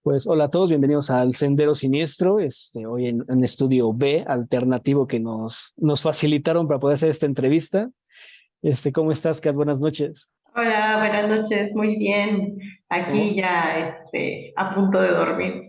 Pues hola a todos, bienvenidos al Sendero Siniestro, hoy en estudio B alternativo que nos facilitaron para poder hacer esta entrevista. ¿Cómo estás, Kat? Buenas noches. Hola, buenas noches, muy bien. ¿Cómo? Aquí ya a punto de dormir,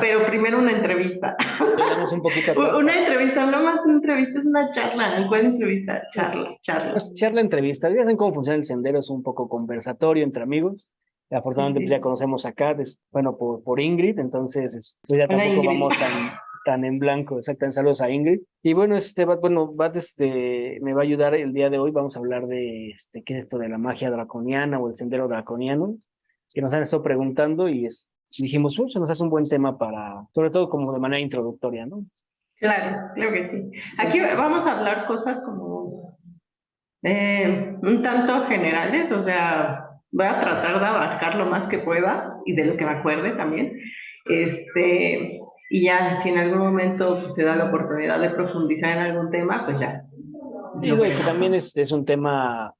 pero primero una entrevista. Tenemos un poquito acá Una para entrevista, no más una entrevista, es una charla. ¿Cuál entrevista? Charla, charla. escuchar la entrevista. Ya saben cómo funciona el Sendero, es un poco conversatorio entre amigos. Sí, Afortunadamente pues, ya sí. conocemos a Kat, bueno, por Ingrid, entonces pues ya Hola tampoco Ingrid. vamos tan en blanco. Exactamente, saludos a Ingrid. Y bueno, Bat, me va a ayudar el día de hoy. Vamos a hablar de qué es esto de la magia draconiana o el sendero draconiano, que nos han estado preguntando y dijimos, se nos hace un buen tema para, sobre todo como de manera introductoria, ¿no? Claro, claro que sí. Aquí vamos a hablar cosas como un tanto generales, o sea, voy a tratar de abarcar lo más que pueda y de lo que me acuerde también. Y ya, si en algún momento pues, se da la oportunidad de profundizar en algún tema, pues ya, Y lo digo que vemos, también ¿no? es un tema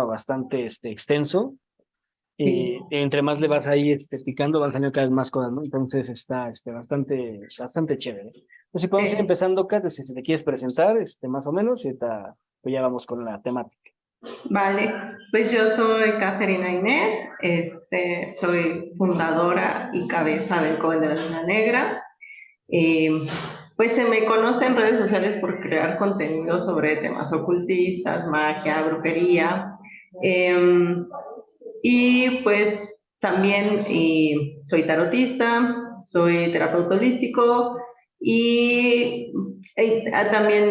bastante extenso. Sí. Entre más le vas ahí picando, van saliendo cada vez más cosas, ¿no? Entonces está bastante chévere. Pues si podemos ir Sí, empezando, Kat, si te quieres presentar, más o menos, y ahorita, pues ya vamos con la temática. vale. Pues yo soy Caterina Inés, soy fundadora y cabeza del COE de la Luna Negra. Eh, pues se me conoce en redes sociales por crear contenido sobre temas ocultistas, magia, brujería. Eh, y pues también soy tarotista, soy terapeuta holístico y también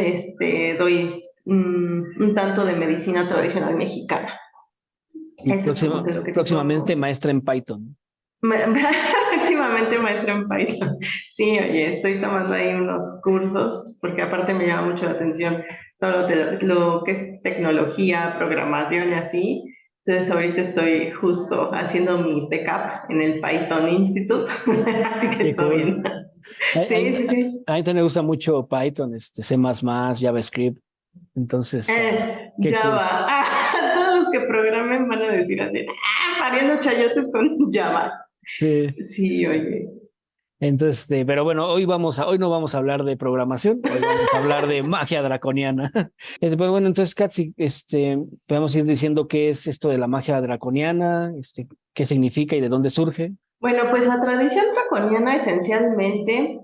doy un tanto de medicina tradicional mexicana. Y Eso es como que lo que te puedo próximamente comentar. maestra en Python. Próximamente maestra en Python. Sí, oye, estoy tomando ahí unos cursos porque aparte me llama mucho la atención todo lo que es tecnología, programación y así. Entonces ahorita estoy justo haciendo mi backup en el Python Institute, así que Qué está cool. bien. A Sí, mí, sí, sí. a mí también me gusta mucho Python, C++, JavaScript. Entonces qué cool. Java. Ah, todos los que programen van a decir así, pariendo chayotes con Java. Sí. Sí, oye. Entonces, pero bueno, hoy no vamos a hablar de programación, hoy vamos a hablar de magia draconiana. Pues bueno, entonces, Kat, si, podemos ir diciendo qué es esto de la magia draconiana, qué significa y de dónde surge. Bueno, pues la tradición draconiana esencialmente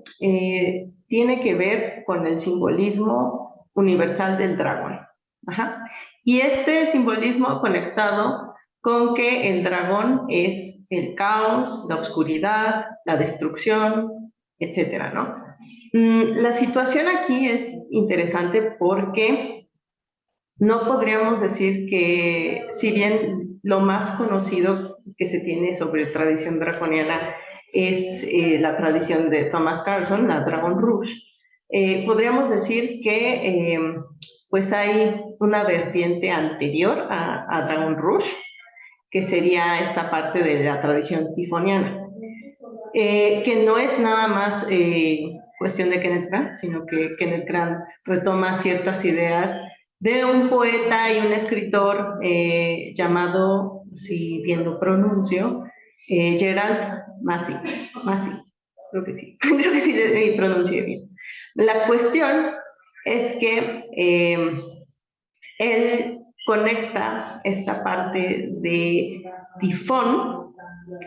tiene que ver con el simbolismo universal del dragón. Ajá. Y este simbolismo conectado con que el dragón es el caos, la oscuridad, la destrucción, etcétera, ¿no? La situación aquí es interesante porque no podríamos decir que, si bien lo más conocido que se tiene sobre tradición draconiana es la tradición de Thomas Carlson, la Dragon Rouge, podríamos decir que pues hay una vertiente anterior a Dragon Rouge, que sería esta parte de la tradición tifoniana, que no es nada más cuestión de Kenneth Grant, sino que Kenneth Grant retoma ciertas ideas de un poeta y un escritor llamado, si bien lo pronuncio, Gerald Massey. Massey, creo que sí, creo que sí le pronuncié bien. La cuestión es que él conecta esta parte de tifón,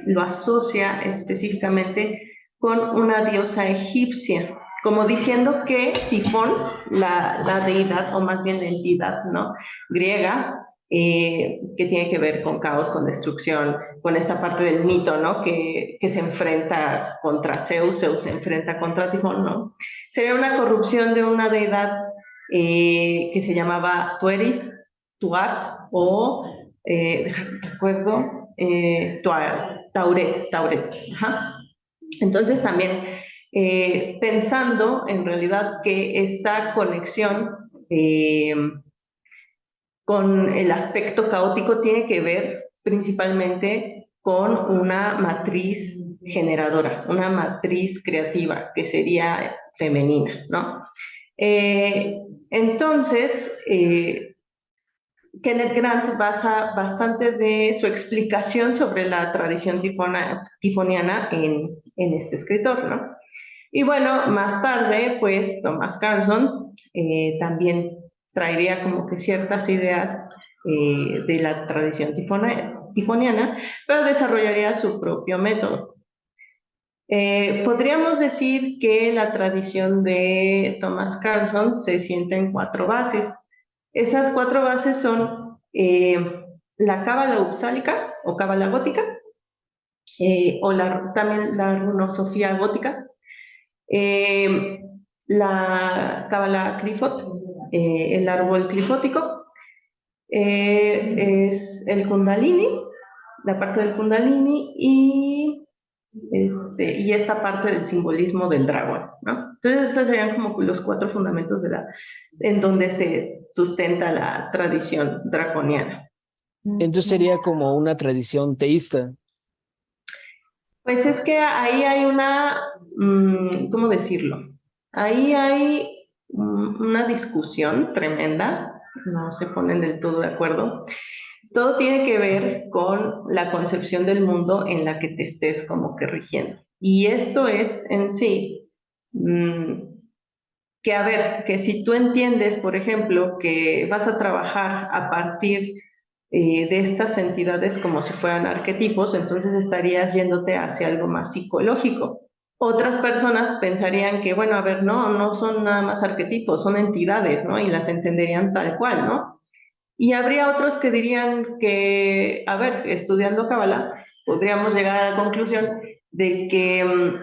lo asocia específicamente con una diosa egipcia, como diciendo que Tifón, la deidad, o más bien la entidad, ¿no? Griega, que tiene que ver con caos, con destrucción, con esta parte del mito, ¿no? Que se enfrenta contra Zeus, Zeus se enfrenta contra Tifón, ¿no? Sería una corrupción de una deidad que se llamaba Tueris, Tuat, o, recuerdo, Tauret, Tauret. Ajá. Entonces también pensando en realidad que esta conexión con el aspecto caótico tiene que ver principalmente con una matriz generadora, una matriz creativa que sería femenina, ¿no? Entonces, Kenneth Grant basa bastante de su explicación sobre la tradición tifoniana en este escritor, ¿no? Y bueno, más tarde, pues Thomas Carlson también traería como que ciertas ideas de la tradición tifoniana, pero desarrollaría su propio método. Podríamos decir que la tradición de Thomas Carlson se sienta en 4 bases. Esas 4 bases son la cábala upsálica o cábala gótica, o también la runosofía gótica, eh, la cábala clifot, el árbol clifótico, es el kundalini, la parte del kundalini y esta parte del simbolismo del dragón, ¿no? Entonces esos serían como los 4 fundamentos en donde se sustenta la tradición draconiana. Entonces sería como una tradición teísta. Pues es que ahí hay ¿cómo decirlo? Ahí hay una discusión tremenda, no se ponen del todo de acuerdo. Todo tiene que ver con la concepción del mundo en la que te estés como que rigiendo. Y esto es en sí, que a ver, que si tú entiendes, por ejemplo, que vas a trabajar a partir de estas entidades como si fueran arquetipos, entonces estarías yéndote hacia algo más psicológico. Otras personas pensarían que, bueno, a ver, no son nada más arquetipos, son entidades, ¿no? Y las entenderían tal cual, ¿no? Y habría otros que dirían que, a ver, estudiando Kabbalah, podríamos llegar a la conclusión de que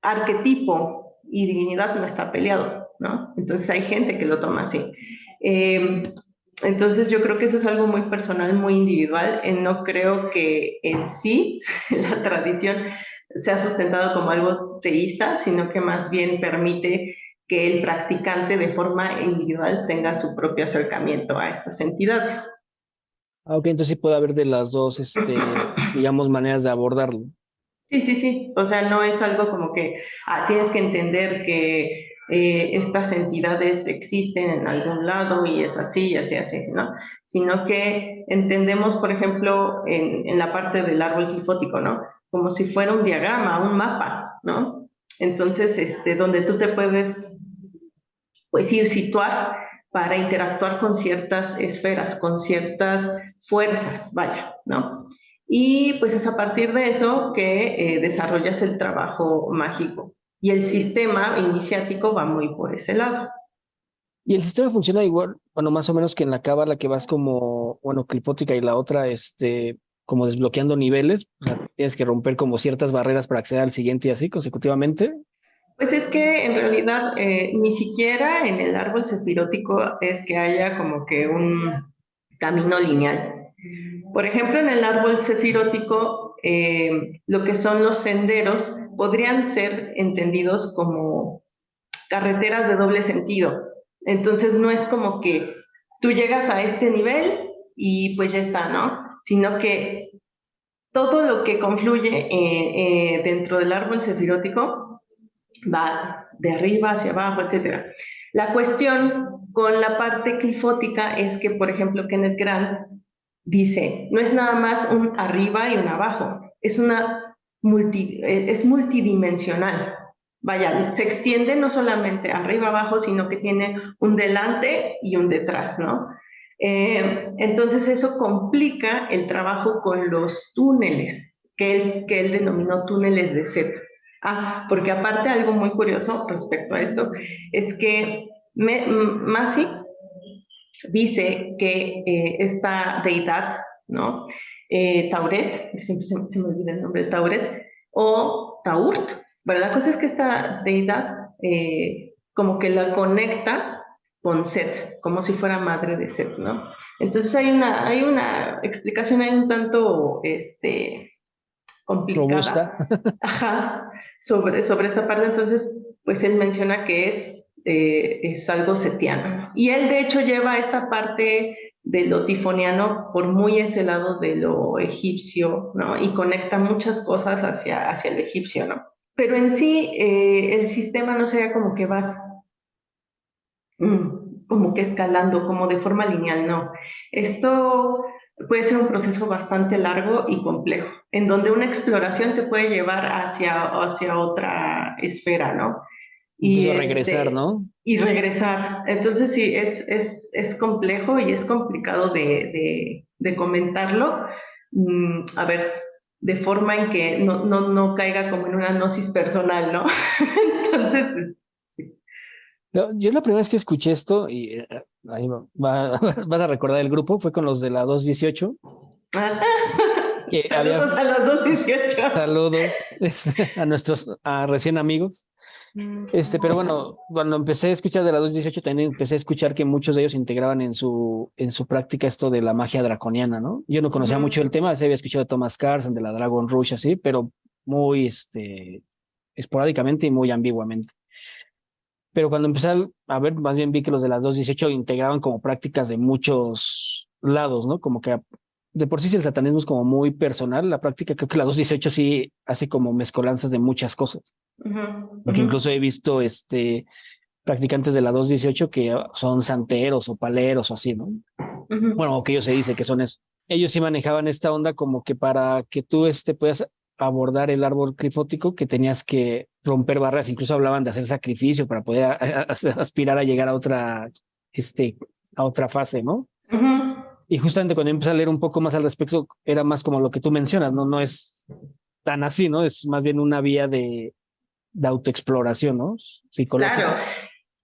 arquetipo y divinidad no está peleado, ¿no? Entonces hay gente que lo toma así. Eh, entonces yo creo que eso es algo muy personal, muy individual. No creo que en sí la tradición sea sustentada como algo teísta, sino que más bien permite que el practicante de forma individual tenga su propio acercamiento a estas entidades. Aunque entonces sí puede haber de las dos, digamos, maneras de abordarlo. Sí, sí, sí. O sea, no es algo como que tienes que entender que estas entidades existen en algún lado y es así, y así, así, ¿no? Sino que entendemos, por ejemplo, en la parte del árbol clifótico, ¿no? Como si fuera un diagrama, un mapa, ¿no? Entonces, donde tú te puedes, pues, ir situar para interactuar con ciertas esferas, con ciertas fuerzas, vaya, ¿no? Y pues es a partir de eso que desarrollas el trabajo mágico. Y el sistema iniciático va muy por ese lado. Y el sistema funciona igual, bueno, más o menos que en la cábala que vas como, bueno, clipótica y la otra, como desbloqueando niveles. O sea, tienes que romper como ciertas barreras para acceder al siguiente y así consecutivamente. Pues es que en realidad ni siquiera en el árbol sefirótico es que haya como que un camino lineal. Por ejemplo, en el árbol sefirótico, lo que son los senderos podrían ser entendidos como carreteras de doble sentido. Entonces no es como que tú llegas a este nivel y pues ya está, ¿no? Sino que todo lo que confluye dentro del árbol sefirótico va de arriba hacia abajo, etcétera. La cuestión con la parte clifótica es que, por ejemplo, Kenneth Grant dice, no es nada más un arriba y un abajo, es multidimensional. Vaya, se extiende no solamente arriba abajo, sino que tiene un delante y un detrás, ¿no? Entonces eso complica el trabajo con los túneles, que él denominó túneles de Set. Porque aparte algo muy curioso respecto a esto es que Masi dice que esta deidad, ¿no? Tauret, siempre se me olvida el nombre, Tauret, o Taurt. Bueno, la cosa es que esta deidad como que la conecta con Set, como si fuera madre de Set, ¿no? Entonces hay una explicación ahí un tanto Robusta. complicada, ajá, sobre esa parte. Entonces, pues él menciona que es algo setiano. Y él, de hecho, lleva esta parte de lo tifoniano por muy ese lado de lo egipcio, ¿no? Y conecta muchas cosas hacia el egipcio, ¿no? Pero en sí, el sistema no sería como que vas como que escalando, como de forma lineal, no. Esto puede ser un proceso bastante largo y complejo, en donde una exploración te puede llevar hacia otra esfera, ¿no? Y, Incluso regresar, ¿no? y regresar. Entonces sí, es complejo y es complicado de comentarlo. A ver, de forma en que no caiga como en una gnosis personal, ¿no? Entonces, sí. Yo la primera vez que escuché esto, y ahí vas a recordar el grupo, fue con los de la 218 Ah, que había saludos a los 218. saludos a nuestros recién amigos. Pero bueno, cuando empecé a escuchar de la 218 también empecé a escuchar que muchos de ellos integraban en su práctica esto de la magia draconiana, ¿no? Yo no conocía mucho el Ujú, tema, se había escuchado de Thomas Carson, de la Dragon Rush, así, pero muy, esporádicamente y muy ambiguamente. Pero cuando empecé a ver, más bien vi que los de las 218 integraban como prácticas de muchos lados, ¿no? Como que de por sí si el satanismo es como muy personal, la práctica creo que la 218 sí hace como mezcolanzas de muchas cosas. ujú, Porque ujú, incluso he visto practicantes de la 218 que son santeros o paleros o así, ¿no? ujú. Bueno, o que ellos se dice que son eso. Ellos sí manejaban esta onda como que para que tú puedas abordar el árbol crifótico, que tenías que romper barreras, incluso hablaban de hacer sacrificio para poder aspirar a llegar a este, a otra fase, ¿no? Ujú. Y justamente cuando empecé a leer un poco más al respecto, era más como lo que tú mencionas, ¿no? No es tan así, ¿no? Es más bien una vía de autoexploración, ¿no? Psicológica. Claro.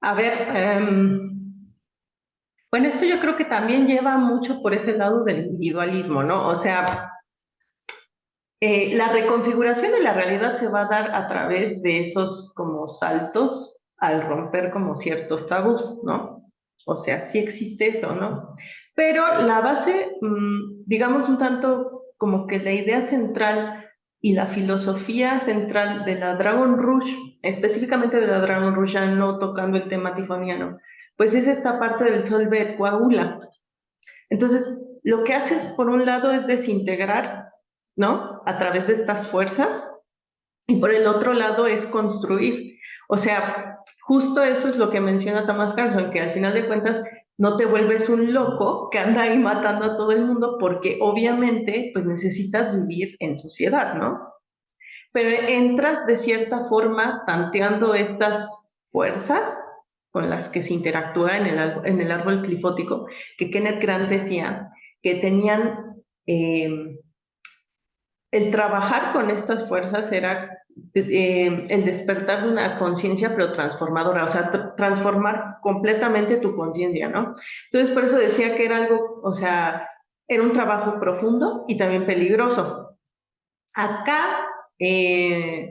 A ver, bueno, esto yo creo que también lleva mucho por ese lado del individualismo, ¿no? O sea, la reconfiguración de la realidad se va a dar a través de esos como saltos al romper como ciertos tabús, ¿no? O sea, sí existe eso, ¿no? Pero la base, digamos un tanto como que la idea central y la filosofía central de la Dragon Rouge, específicamente de la Dragon Rouge, ya no tocando el tema tifoniano, pues es esta parte del solvet coagula. Entonces, lo que haces por un lado es desintegrar, ¿no? A través de estas fuerzas, y por el otro lado es construir. O sea, justo eso es lo que menciona Thomas Carlson, que al final de cuentas no te vuelves un loco que anda ahí matando a todo el mundo porque obviamente pues necesitas vivir en sociedad, ¿no? Pero entras de cierta forma tanteando estas fuerzas con las que se interactúa en el árbol clifótico, que Kenneth Grant decía que tenían el trabajar con estas fuerzas era el despertar de una conciencia pero transformadora, o sea, transformar completamente tu conciencia, ¿no? Entonces, por eso decía que era algo, o sea, era un trabajo profundo y también peligroso. Acá,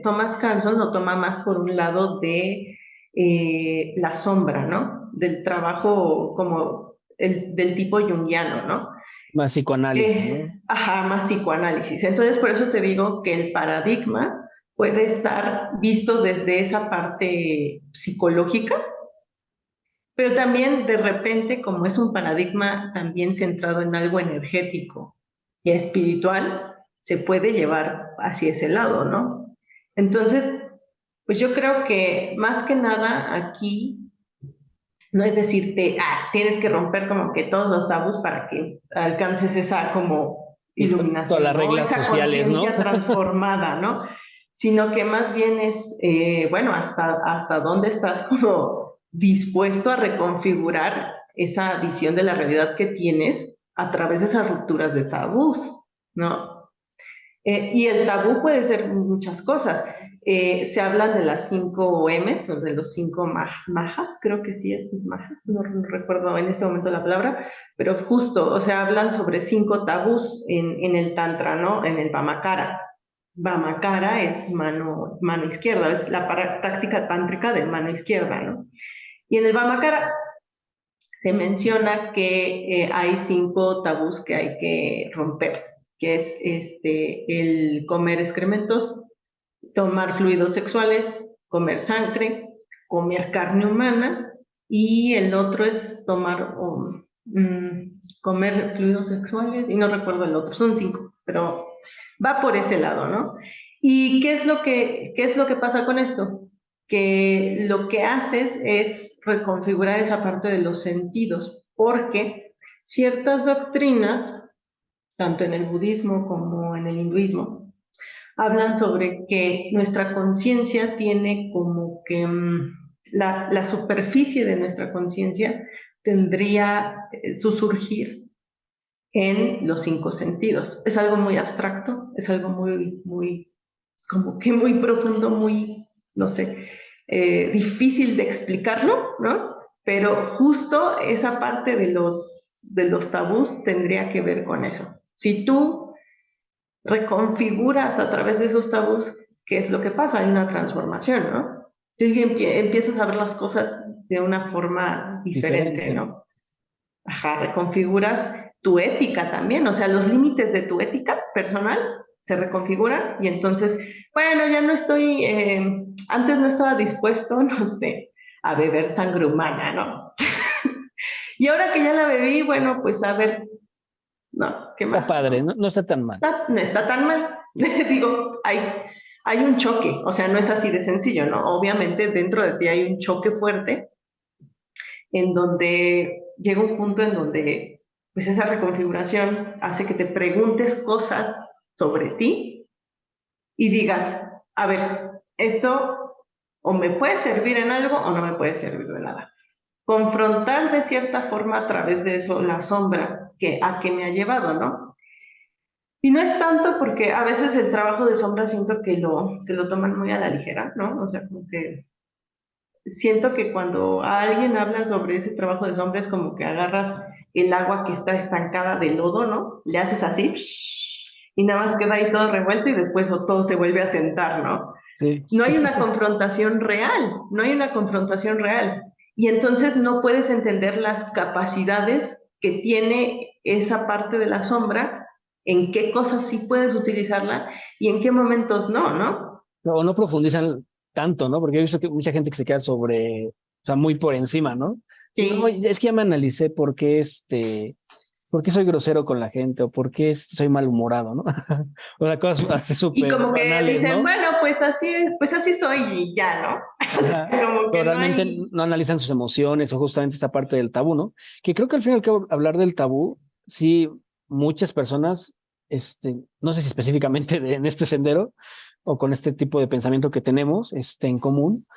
Thomas Carlson lo toma más por un lado de la sombra, ¿no? Del trabajo como del tipo junguiano, ¿no? Más psicoanálisis, ¿no? Ajá, más psicoanálisis. Entonces, por eso te digo que el paradigma puede estar visto desde esa parte psicológica, pero también de repente, como es un paradigma también centrado en algo energético y espiritual, se puede llevar hacia ese lado, ¿no? Entonces, pues yo creo que más que nada aquí no es decirte, tienes que romper como que todos los tabús para que alcances esa como Y todas iluminación, las ¿no? reglas Esa sociales, ¿no? conciencia transformada, ¿no? Sino que más bien es, bueno, hasta dónde estás como dispuesto a reconfigurar esa visión de la realidad que tienes a través de esas rupturas de tabús, ¿no? Y el tabú puede ser muchas cosas. Se hablan de las 5 M's o de los 5 majas, creo que sí es majas, no recuerdo en este momento la palabra, pero justo, o sea, hablan sobre 5 tabús en el Tantra, ¿no? En el Vamakara. Vamakara es mano izquierda, es la práctica tántrica de mano izquierda, ¿no? Y en el Vamakara se menciona que hay 5 tabús que hay que romper, que es el comer excrementos, tomar fluidos sexuales, comer sangre, comer carne humana, y el otro es comer fluidos sexuales, y no recuerdo el otro, son 5, pero va por ese lado, ¿no? ¿Y qué es lo que pasa con esto? que lo que haces es reconfigurar esa parte de los sentidos, porque ciertas doctrinas, tanto en el budismo como en el hinduismo, hablan sobre que nuestra conciencia tiene como que la superficie de nuestra conciencia tendría su surgir en los cinco sentidos. Es algo muy abstracto, es algo muy, como que muy profundo, muy, no sé, difícil de explicarlo, ¿no? Pero justo esa parte de los tabús tendría que ver con eso. Si tú reconfiguras a través de esos tabús, ¿qué es lo que pasa? Hay una transformación, ¿no? Entonces empiezas a ver las cosas de una forma diferente, Diferente. ¿no? Ajá, reconfiguras tu ética también, o sea, los límites de tu ética personal se reconfiguran y entonces, bueno, ya no estoy, antes no estaba dispuesto, no sé, a beber sangre humana, ¿no? Y ahora que ya la bebí, bueno, pues a ver, no, ¿qué Está más? padre, No, no, no está tan mal. no está tan mal. Digo, hay un choque, o sea, no es así de sencillo, ¿no? Obviamente dentro de ti hay un choque fuerte en donde llega un punto en donde pues esa reconfiguración hace que te preguntes cosas sobre ti y digas, a ver, esto o me puede servir en algo o no me puede servir de nada. Confrontar de cierta forma a través de eso la sombra a que me ha llevado, ¿no? Y no es tanto porque a veces el trabajo de sombra siento que lo toman muy a la ligera, ¿no? O sea, como que siento que cuando alguien habla sobre ese trabajo de sombra es como que agarras el agua que está estancada de lodo, ¿no? Le haces así y nada más queda ahí todo revuelto y después todo se vuelve a sentar, ¿no? Sí. No hay una confrontación real, no hay una confrontación real. Y entonces no puedes entender las capacidades que tiene esa parte de la sombra, en qué cosas sí puedes utilizarla y en qué momentos no, ¿no? O no profundizan tanto, ¿no? Porque he visto que mucha gente que se queda sobre, o sea, muy por encima, ¿no? Si no, Sí. es que ya me analicé por qué soy grosero con la gente o por qué soy malhumorado, ¿no? O sea, cosas así Y súper como que banales, dicen, ¿no? bueno, pues así es, pues así soy y ya, ¿no? Ajá. Como Pero que no realmente hay... no analizan sus emociones o justamente esta parte del tabú, ¿no? Que creo que al fin y al cabo hablar del tabú, sí, muchas personas, no sé si específicamente en este sendero o con este tipo de pensamiento que tenemos, en común,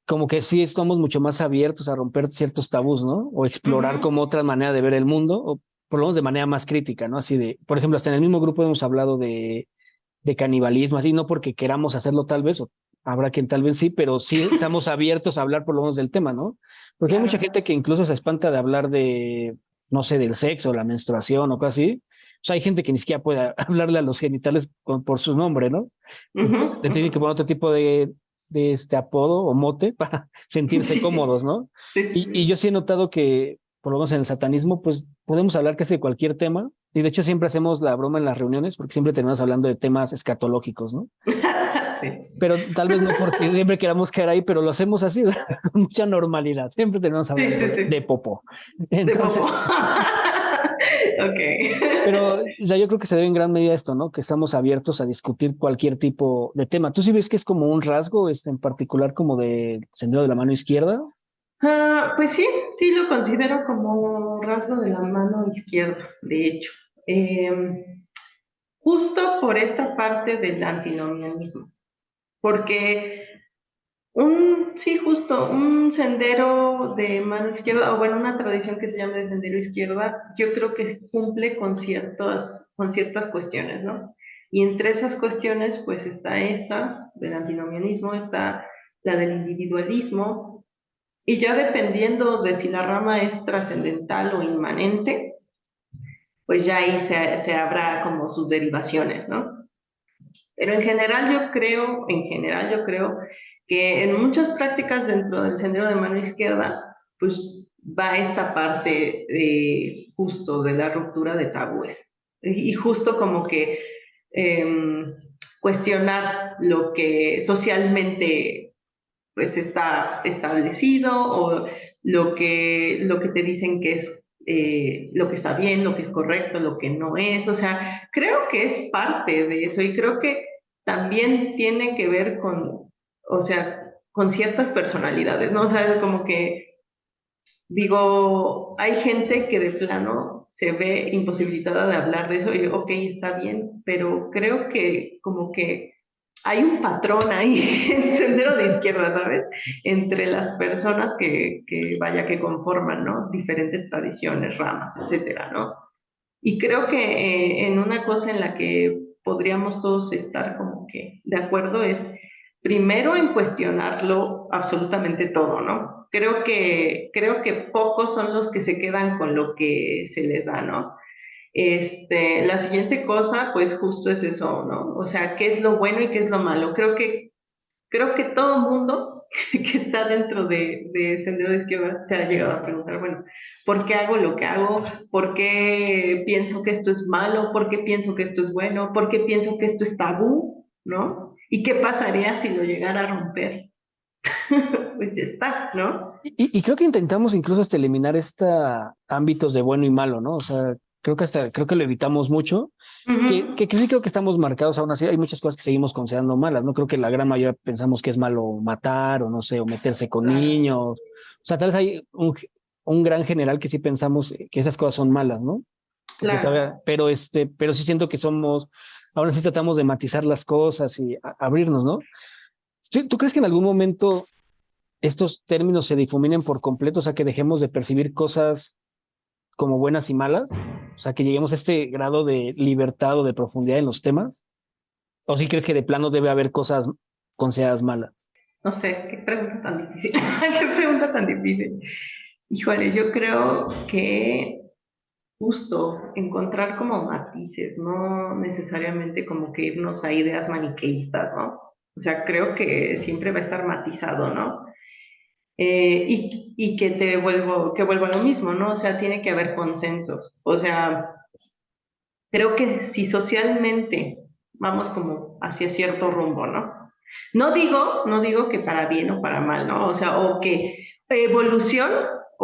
como que sí estamos mucho más abiertos a romper ciertos tabús, ¿no? O explorar Ujú, como otra manera de ver el mundo, o por lo menos de manera más crítica, ¿no? Así de, por ejemplo, hasta en el mismo grupo hemos hablado de canibalismo, así, no porque queramos hacerlo tal vez, o habrá quien tal vez sí, pero sí estamos abiertos a hablar por lo menos del tema, ¿no? Porque hay mucha claro. gente que incluso se espanta de hablar de, no sé, del sexo, la menstruación o cosas así. O sea, hay gente que ni siquiera puede hablarle a los genitales por su nombre, ¿no? Ujú, Entonces, le ujú. tienen que poner otro tipo de este apodo o mote para sentirse Sí, cómodos, ¿no? sí, Y sí. yo sí he notado que, por lo menos en el satanismo, pues podemos hablar casi de cualquier tema. Y de hecho siempre hacemos la broma en las reuniones porque siempre terminamos hablando de temas escatológicos, ¿no? Sí, Pero tal vez no porque siempre queramos caer ahí, pero lo hacemos así, o sea, con mucha normalidad. Siempre terminamos sí, hablando sí, de sí. popo. De popo. Entonces, Ok. pero o sea, yo creo que se debe en gran medida a esto, ¿no? Que estamos abiertos a discutir cualquier tipo de tema. ¿Tú sí ves que es como un rasgo, en particular como de sendero de la mano izquierda? Pues sí, sí lo considero como rasgo de la mano izquierda, de hecho. Justo por esta parte del antinomianismo, porque sí, justo, un sendero de mano izquierda, o bueno, una tradición que se llama de sendero izquierda, yo creo que cumple con ciertas cuestiones, ¿no? Y entre esas cuestiones, pues está esta del antinomianismo, está la del individualismo, y ya dependiendo de si la rama es trascendental o inmanente, pues ya ahí se habrá como sus derivaciones, ¿no? Pero en general yo creo que en muchas prácticas dentro del sendero de mano izquierda, pues va esta parte de justo de la ruptura de tabúes. Y justo como que eh, cuestionar lo que socialmente pues está establecido o lo que te dicen que es lo que está bien, lo que es correcto, lo que no es. O sea, creo que es parte de eso y creo que también tiene que ver con, o sea, con ciertas personalidades, ¿no? O sea, como que digo, hay gente que de plano se ve imposibilitada de hablar de eso y ok, está bien, pero creo que como que hay un patrón ahí en Sendero de Izquierda, ¿sabes? Entre las personas que vaya, que conforman, ¿no? Diferentes tradiciones, ramas, etcétera, ¿no? Y creo que en una cosa en la que podríamos todos estar como que de acuerdo es primero en cuestionarlo absolutamente todo, ¿no? Creo que pocos son los que se quedan con lo que se les da, ¿no? La siguiente cosa, pues justo es eso, ¿no? O sea, ¿qué es lo bueno y qué es lo malo? Creo que todo mundo que está dentro de Sendero de Izquierda se ha llegado a preguntar, bueno, ¿por qué hago lo que hago? ¿Por qué pienso que esto es malo? ¿Por qué pienso que esto es bueno? ¿Por qué pienso que esto es tabú? ¿No? ¿Y qué pasaría si lo llegara a romper? Pues ya está, ¿no? Y creo que intentamos incluso hasta eliminar esta ámbitos de bueno y malo, ¿no? O sea, creo que lo evitamos mucho, que sí creo que estamos marcados aún así. Hay muchas cosas que seguimos considerando malas, ¿no? Creo que la gran mayoría pensamos que es malo matar o no sé, o meterse con Claro, niños. O sea, tal vez hay un gran general que sí pensamos que esas cosas son malas, ¿no? Porque claro. todavía, pero sí siento que somos, ahora sí tratamos de matizar las cosas y abrirnos, ¿no? ¿Tú crees que en algún momento estos términos se difuminen por completo, o sea, que dejemos de percibir cosas como buenas y malas, o sea, que lleguemos a este grado de libertad o de profundidad en los temas? ¿O si crees que de plano debe haber cosas consideradas malas? No sé, qué pregunta tan difícil. Qué pregunta tan difícil. Híjole, yo creo que justo encontrar como matices, no necesariamente como que irnos a ideas maniqueístas, ¿no? O sea, creo que siempre va a estar matizado, ¿no? Y que vuelvo a lo mismo, ¿no? O sea, tiene que haber consensos. O sea, creo que si socialmente vamos como hacia cierto rumbo, ¿no? No digo que para bien o para mal, ¿no? O sea, o que evolución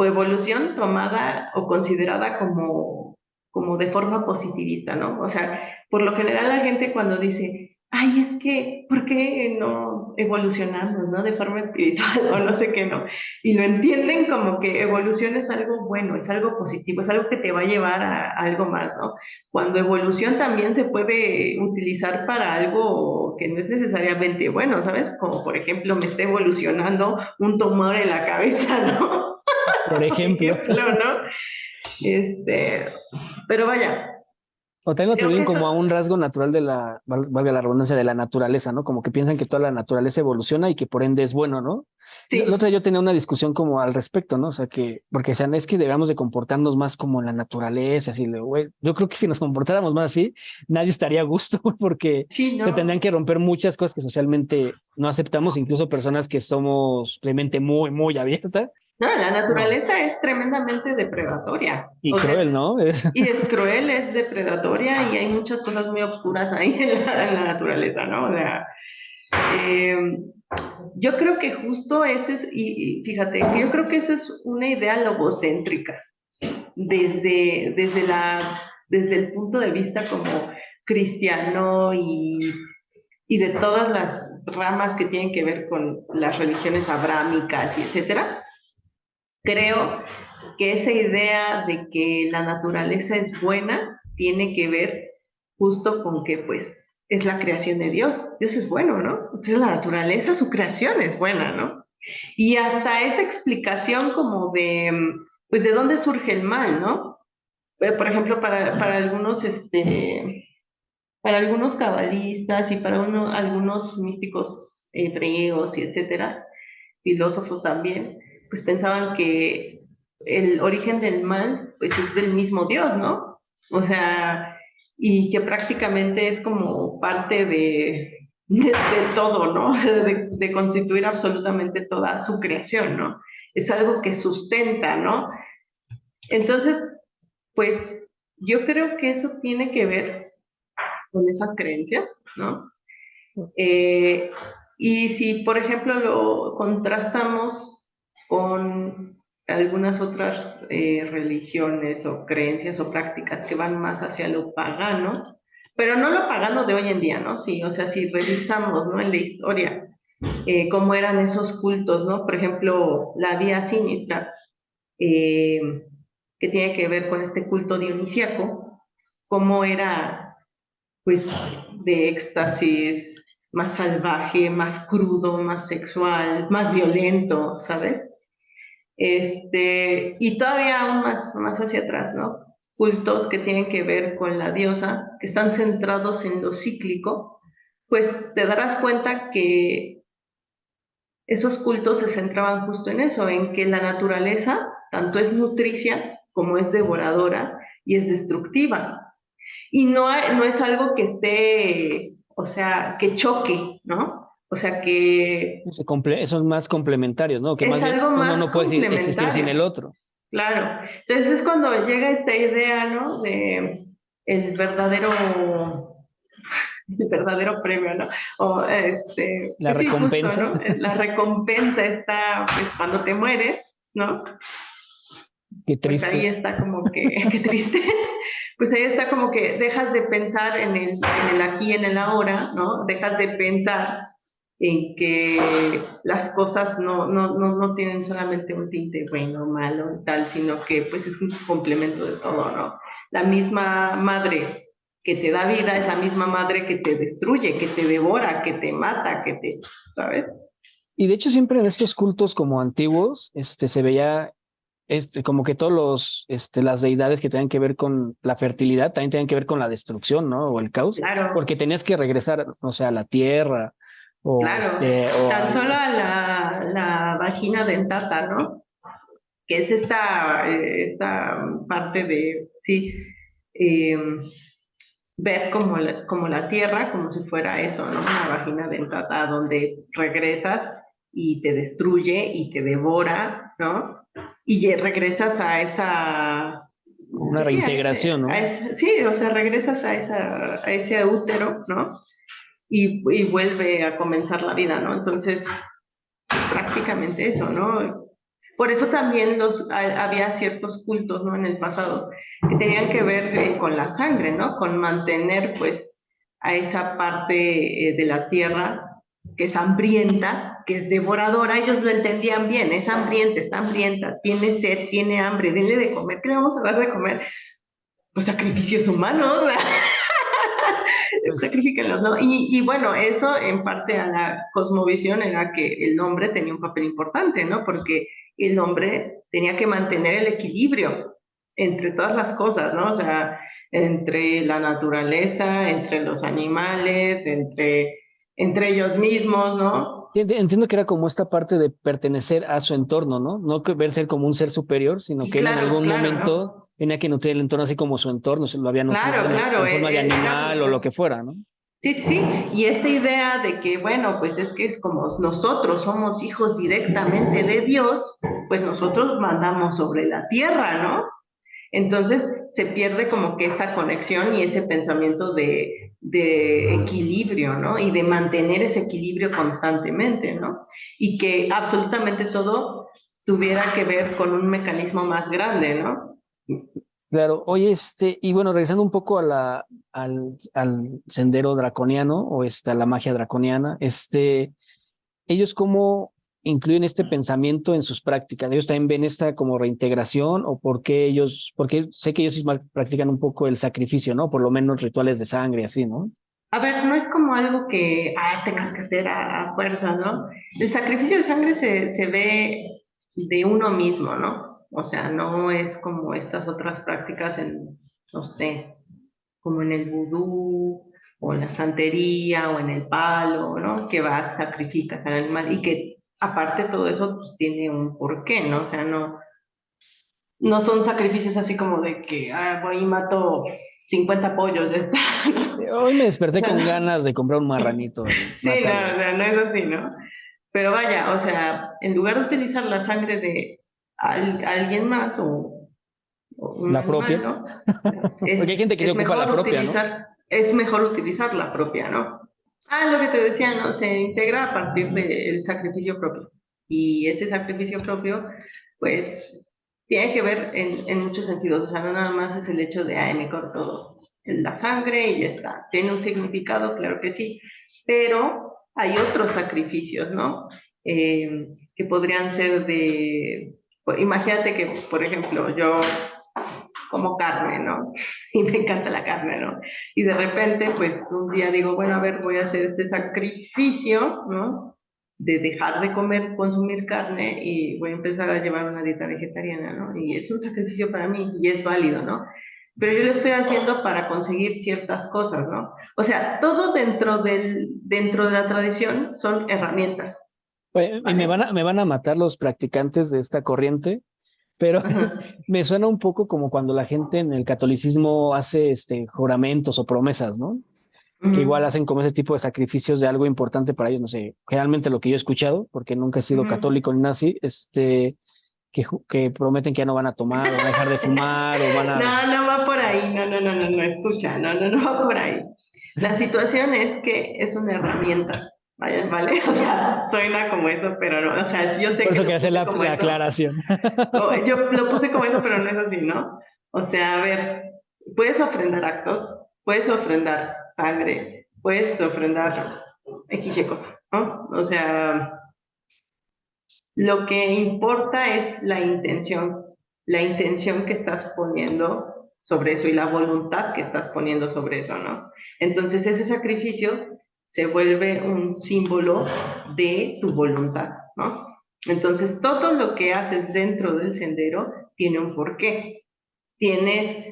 evolución tomada o considerada como de forma positivista, ¿no? O sea, por lo general la gente cuando dice, ay, es que, ¿por qué no evolucionamos, ¿no? De forma espiritual o no sé qué, ¿no? Y lo entienden como que evolución es algo bueno, es algo positivo, es algo que te va a llevar a algo más, ¿no? Cuando evolución también se puede utilizar para algo que no es necesariamente bueno, ¿sabes? Como por ejemplo me está evolucionando un tumor en la cabeza, ¿no? Por Por ejemplo, ejemplo, ¿no? Este, pero vaya, o también lo creo que atribuyen eso, como a un rasgo natural de valga la redundancia, de la naturaleza, ¿no? Como que piensan que toda la naturaleza evoluciona y que por ende es bueno, ¿no? El otro sí, día yo tenía una discusión como al respecto, ¿no? O sea, porque decían, es que debemos de comportarnos más como la naturaleza, así, güey, yo creo que si nos comportáramos más así, nadie estaría a gusto, porque sí, se tendrían ¿no? que romper muchas cosas que socialmente no aceptamos, incluso personas que somos realmente muy, muy abiertas. No, la No, naturaleza es tremendamente depredatoria. y O sea, cruel, ¿no? Es, y es cruel, es depredatoria y hay muchas cosas muy oscuras ahí en la naturaleza, ¿no? O sea, eh, yo creo que justo ese es, y fíjate, que yo creo que eso es una idea logocéntrica, desde el punto de vista como cristiano y de todas las ramas que tienen que ver con las religiones abrámicas y etcétera. Creo que esa idea de que la naturaleza es buena tiene que ver justo con que pues es la creación de Dios. Dios es bueno, ¿no? Entonces la naturaleza, su creación es buena, ¿no? Y hasta esa explicación como pues de dónde surge el mal, ¿no? Por ejemplo, para algunos cabalistas y para algunos místicos hebreos y etcétera, filósofos también, pues pensaban que el origen del mal, pues es del mismo Dios, ¿no? O sea, y que prácticamente es como parte de todo, ¿no? De constituir absolutamente toda su creación, ¿no? Es algo que sustenta, ¿no? Entonces, pues yo creo que eso tiene que ver con esas creencias, ¿no? Eh, y si, por ejemplo, lo contrastamos con algunas otras religiones o creencias o prácticas que van más hacia lo pagano, pero no lo pagano de hoy en día, ¿no? Sí, o sea, si revisamos, ¿no? En la historia, cómo eran esos cultos, ¿no? Por ejemplo, la vía sinistra, eh, que tiene que ver con este culto dionisíaco, cómo era, pues, de éxtasis, más salvaje, más crudo, más sexual, más violento, ¿sabes? Y todavía aún más hacia atrás, ¿no? Cultos que tienen que ver con la diosa, que están centrados en lo cíclico, pues te darás cuenta que esos cultos se centraban justo en eso, en que la naturaleza tanto es nutricia como es devoradora y es destructiva. Y no es algo que esté, o sea, que choque, ¿no? O sea, que Son más complementarios, ¿no? Que es más bien algo uno más no puede existir sin complementario. el otro. Claro. Entonces es cuando llega esta idea, ¿no? De el verdadero, el verdadero premio, ¿no? O La pues sí, justo, recompensa, ¿no? La recompensa está, pues, cuando te mueres, ¿no? qué Pues ahí triste. está como que, qué triste, pues ahí está como que dejas de pensar en el aquí, en el ahora, ¿no? Dejas de pensar en que las cosas no tienen solamente un tinte bueno o malo y tal, sino que pues es un complemento de todo, ¿no? La misma madre que te da vida es la misma madre que te destruye, que te devora, que te mata, ¿sabes? Y de hecho siempre en estos cultos como antiguos, se veía como que las deidades que tenían que ver con la fertilidad también tenían que ver con la destrucción, ¿no? O el caos, Claro, porque tenías que regresar, o sea, a la tierra o claro. o Tan solo al, la vagina dentata, ¿no? Que es esta parte de, sí, eh, ver como la tierra, como si fuera eso, ¿no? Una vagina dentada donde regresas y te destruye y te devora, ¿no? Y ya regresas a esa, como una pues sí, reintegración, ¿no? sí, o sea, regresas a ese útero, ¿no? Y vuelve a comenzar la vida, ¿no? Entonces, prácticamente eso, ¿no? Por eso también había ciertos cultos, ¿no? En el pasado, que tenían que ver con la sangre, ¿no? Con mantener, pues, a esa parte de la tierra que es hambrienta, que es devoradora. Ellos lo entendían bien, es hambrienta, está hambrienta, tiene sed, tiene hambre, denle de comer. ¿Qué le vamos a dar de comer? Pues sacrificios humanos, Pues, sacrifíquenlos, ¿no? Y bueno, eso en parte a la cosmovisión era que el hombre tenía un papel importante, ¿no? Porque el hombre tenía que mantener el equilibrio entre todas las cosas, ¿no? O sea, entre la naturaleza, entre los animales, entre ellos mismos, ¿no? entiendo que era como esta parte de pertenecer a su entorno, ¿no? No que verse como un ser superior, sino Y que él en claro, algún claro, momento ¿no? tenía que nutrir el entorno así como su entorno, se lo había nutrido Claro, claro, en forma de animal o lo era, que fuera, ¿no? sí, sí, sí, y esta idea de que, bueno, pues es que es como nosotros somos hijos directamente de Dios, pues nosotros mandamos sobre la tierra, ¿no? Entonces se pierde como que esa conexión y ese pensamiento de equilibrio, ¿no? Y de mantener ese equilibrio constantemente, ¿no? Y que absolutamente todo tuviera que ver con un mecanismo más grande, ¿no? Claro, oye, y bueno, regresando un poco al sendero draconiano o a la magia draconiana, ellos cómo incluyen este pensamiento en sus prácticas. ¿Ellos también ven esta como reintegración o porque sé que ellos sí practican un poco el sacrificio, ¿no? Por lo menos rituales de sangre, así, ¿no? A ver, no es como algo que tengas que hacer a fuerza, ¿no? El sacrificio de sangre se ve de uno mismo, ¿no? O sea, no es como estas otras prácticas en, no sé, como en el vudú o en la santería o en el palo, ¿no? Que vas, sacrificas al animal y que aparte todo eso pues tiene un porqué, ¿no? O sea, no son sacrificios así como de que voy y mato 50 pollos, ya está, ¿no? Hoy me O desperté sea, con no. ganas de comprar un marranito y Sí, no, matarlo. o sea, no es así, ¿no? Pero vaya, o sea, en lugar de utilizar la sangre de alguien más o un La animal, propia. ¿no? Porque hay gente que se ocupa la propia, ¿no? Es mejor utilizar la propia, ¿no? Lo que te decía, ¿no? Se integra a partir del sacrificio propio. Y ese sacrificio propio, pues, tiene que ver en muchos sentidos. O sea, no nada más es el hecho de, me corto la sangre y ya está. Tiene un significado, claro que sí, pero hay otros sacrificios, ¿no? Que podrían ser imagínate que, por ejemplo, yo como carne, ¿no? Y me encanta la carne, ¿no? Y de repente, pues un día digo, bueno, a ver, voy a hacer este sacrificio, ¿no? De dejar de comer, consumir carne y voy a empezar a llevar una dieta vegetariana, ¿no? Y es un sacrificio para mí y es válido, ¿no? Pero yo lo estoy haciendo para conseguir ciertas cosas, ¿no? O sea, todo dentro de la tradición son herramientas, Oye, y ¿vale? me van a matar los practicantes de esta corriente, pero Ujú, me suena un poco como cuando la gente en el catolicismo hace juramentos o promesas, ¿no? Que igual ujú, hacen como ese tipo de sacrificios de algo importante para ellos, no sé, generalmente lo que yo he escuchado, porque nunca he sido ujú. católico ni nazi, que prometen que ya no van a tomar o van a dejar de fumar o van a... No, no va por ahí, no, no, no, no, no, escucha, no, no, no va por ahí. La situación es que es una herramienta, ¿vale? ¿Vale? O sea, suena como eso, pero no, o sea, yo sé Por que eso que lo hace puse como la eso, aclaración. yo lo puse como eso, pero no es así, ¿no? O sea, a ver, puedes ofrendar actos, puedes ofrendar sangre, puedes ofrendar X y cosa, ¿no? O sea, lo que importa es la intención que estás poniendo sobre eso y la voluntad que estás poniendo sobre eso, ¿no? Entonces ese sacrificio se vuelve un símbolo de tu voluntad, ¿no? Entonces todo lo que haces dentro del sendero tiene un porqué. Tienes,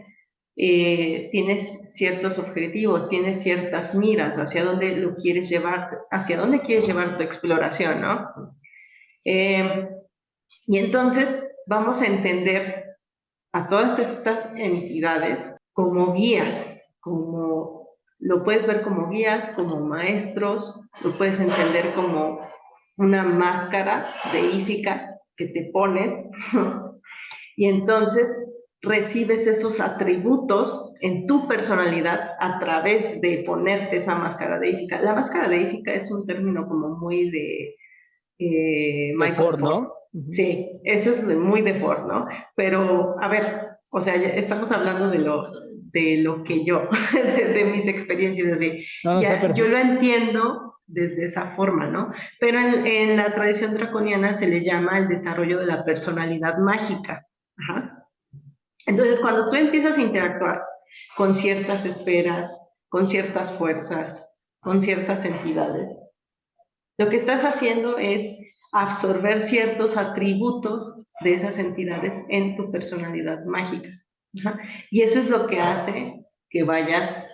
tienes ciertos objetivos, tienes ciertas miras hacia dónde lo quieres llevar, hacia dónde quieres llevar tu exploración, ¿no? Eh, y entonces vamos a entender a todas estas entidades como guías, como lo puedes ver como guías, como maestros, lo puedes entender como una máscara deífica que te pones y entonces recibes esos atributos en tu personalidad a través de ponerte esa máscara deífica. La máscara deífica es un término como muy de De Michael Ford, Ford. ¿no? Ujú. Sí, eso es muy de Ford, ¿no? Pero, a ver, o sea, ya estamos hablando de lo que yo, de mis experiencias así. No, no, está Ya, yo lo perfecto. entiendo desde esa forma, ¿no? Pero en la tradición draconiana se le llama el desarrollo de la personalidad mágica. Ajá. Entonces, cuando tú empiezas a interactuar con ciertas esferas, con ciertas fuerzas, con ciertas entidades, lo que estás haciendo es absorber ciertos atributos de esas entidades en tu personalidad mágica. Ajá. Y eso es lo que hace que vayas,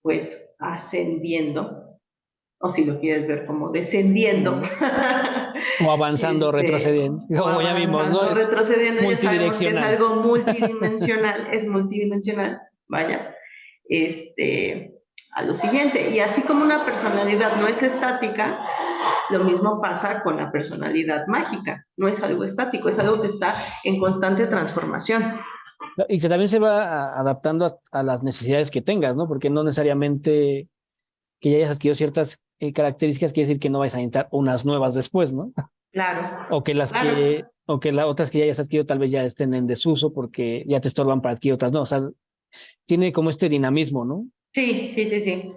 pues, ascendiendo, o si lo quieres ver como descendiendo, Ujú. O avanzando o retrocediendo. o Como ya vimos, ¿no? avanzando, Es retrocediendo, ya sabemos que es multidireccional. algo multidimensional, es multidimensional, vaya, este, a lo siguiente. Y así como una personalidad no es estática, lo mismo pasa con la personalidad mágica. No es algo estático, es algo que está en constante transformación. Y que también se va adaptando a las necesidades que tengas, ¿no? Porque no necesariamente que ya hayas adquirido ciertas características quiere decir que no vais a necesitar unas nuevas después, ¿no? Claro, O que claro. o que las otras que ya hayas adquirido tal vez ya estén en desuso porque ya te estorban para adquirir otras, no. O sea, tiene como este dinamismo, ¿no? Sí, sí, sí, sí.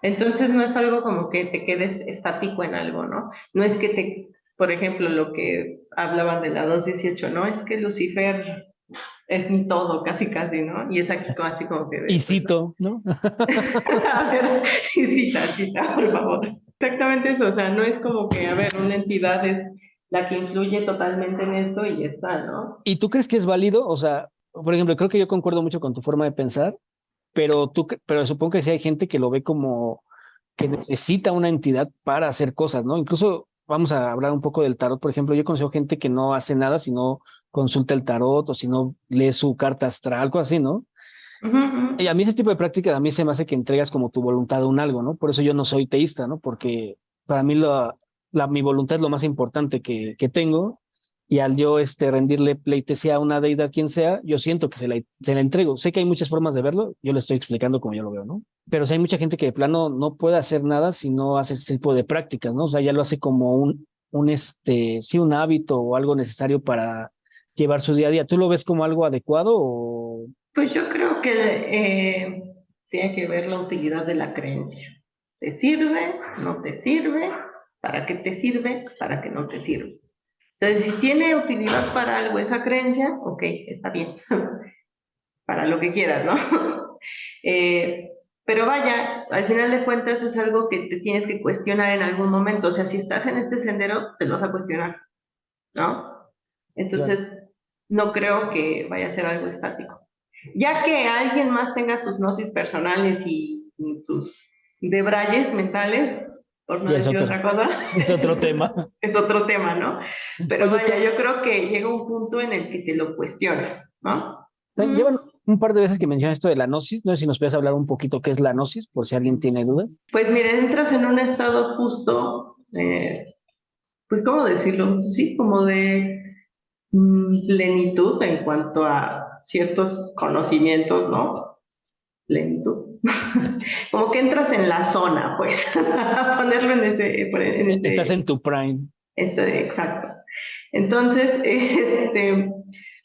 Entonces no es algo como que te quedes estático en algo, ¿no? No es que por ejemplo, lo que hablaban de la 218, ¿no? Es que Lucifer es mi todo, casi, casi, ¿no? Y es aquí como así como que, Y pues no. cito, ¿no? A ver, cita, cita, por favor. Exactamente eso, o sea, no es como que, a ver, una entidad es la que influye totalmente en esto y ya está, ¿no? ¿Y tú crees que es válido? O sea, por ejemplo, creo que yo concuerdo mucho con tu forma de pensar, pero pero supongo que sí hay gente que lo ve como que necesita una entidad para hacer cosas, ¿no? Incluso vamos a hablar un poco del tarot, por ejemplo, yo conozco gente que no hace nada si no consulta el tarot o si no lee su carta astral, algo así, ¿no? Ujú, ujú. Y a mí ese tipo de práctica a mí se me hace que entregas como tu voluntad a un algo, ¿no? Por eso yo no soy teísta, ¿no? Porque para mí mi voluntad es lo más importante que tengo y al yo rendirle pleitesía a una deidad, quien sea, yo siento que se la entrego. Sé que hay muchas formas de verlo, yo lo estoy explicando como yo lo veo, ¿no? Pero sí hay mucha gente que de plano no puede hacer nada si no hace este tipo de prácticas, ¿no? O sea, ya lo hace como sí, un hábito o algo necesario para llevar su día a día. ¿Tú lo ves como algo adecuado o... Pues yo creo que tiene que ver la utilidad de la creencia. ¿Te sirve? ¿No te sirve? ¿Para qué te sirve? ¿Para qué no te sirve? Entonces, si tiene utilidad para algo esa creencia, ok, está bien, para lo que quieras, ¿no? Eh, pero vaya, al final de cuentas es algo que te tienes que cuestionar en algún momento. O sea, si estás en este sendero, te lo vas a cuestionar, ¿no? Claro. Entonces, no creo que vaya a ser algo estático. Ya que alguien más tenga sus gnosis personales y sus debrayes mentales, por no Ya es decir otro, otra cosa, es otro tema. es otro tema, ¿no? Pero Oye, vaya, yo creo que llega un punto en el que te lo cuestionas, ¿no? llevan un par de veces que mencionas esto de la gnosis. No sé si nos puedes hablar un poquito qué es la gnosis, por si alguien tiene duda. Pues mira, entras en un estado justo, pues, ¿cómo decirlo? Sí, como de plenitud en cuanto a ciertos conocimientos, ¿no? Plenitud. Como que entras en la zona, pues, a ponerlo Estás en tu prime. exacto. Entonces,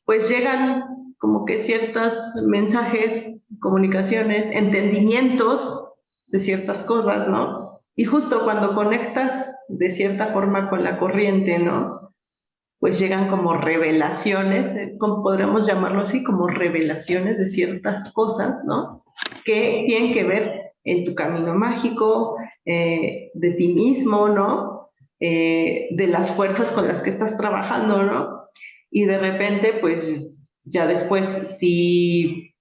pues llegan como que ciertos mensajes, comunicaciones, entendimientos de ciertas cosas, ¿no? Y justo cuando conectas de cierta forma con la corriente, ¿no? Pues llegan como revelaciones, como podríamos llamarlo así, como revelaciones de ciertas cosas, ¿no? Que tienen que ver en tu camino mágico, de ti mismo, ¿no? De las fuerzas con las que estás trabajando, ¿no? Y de repente, pues ya después, si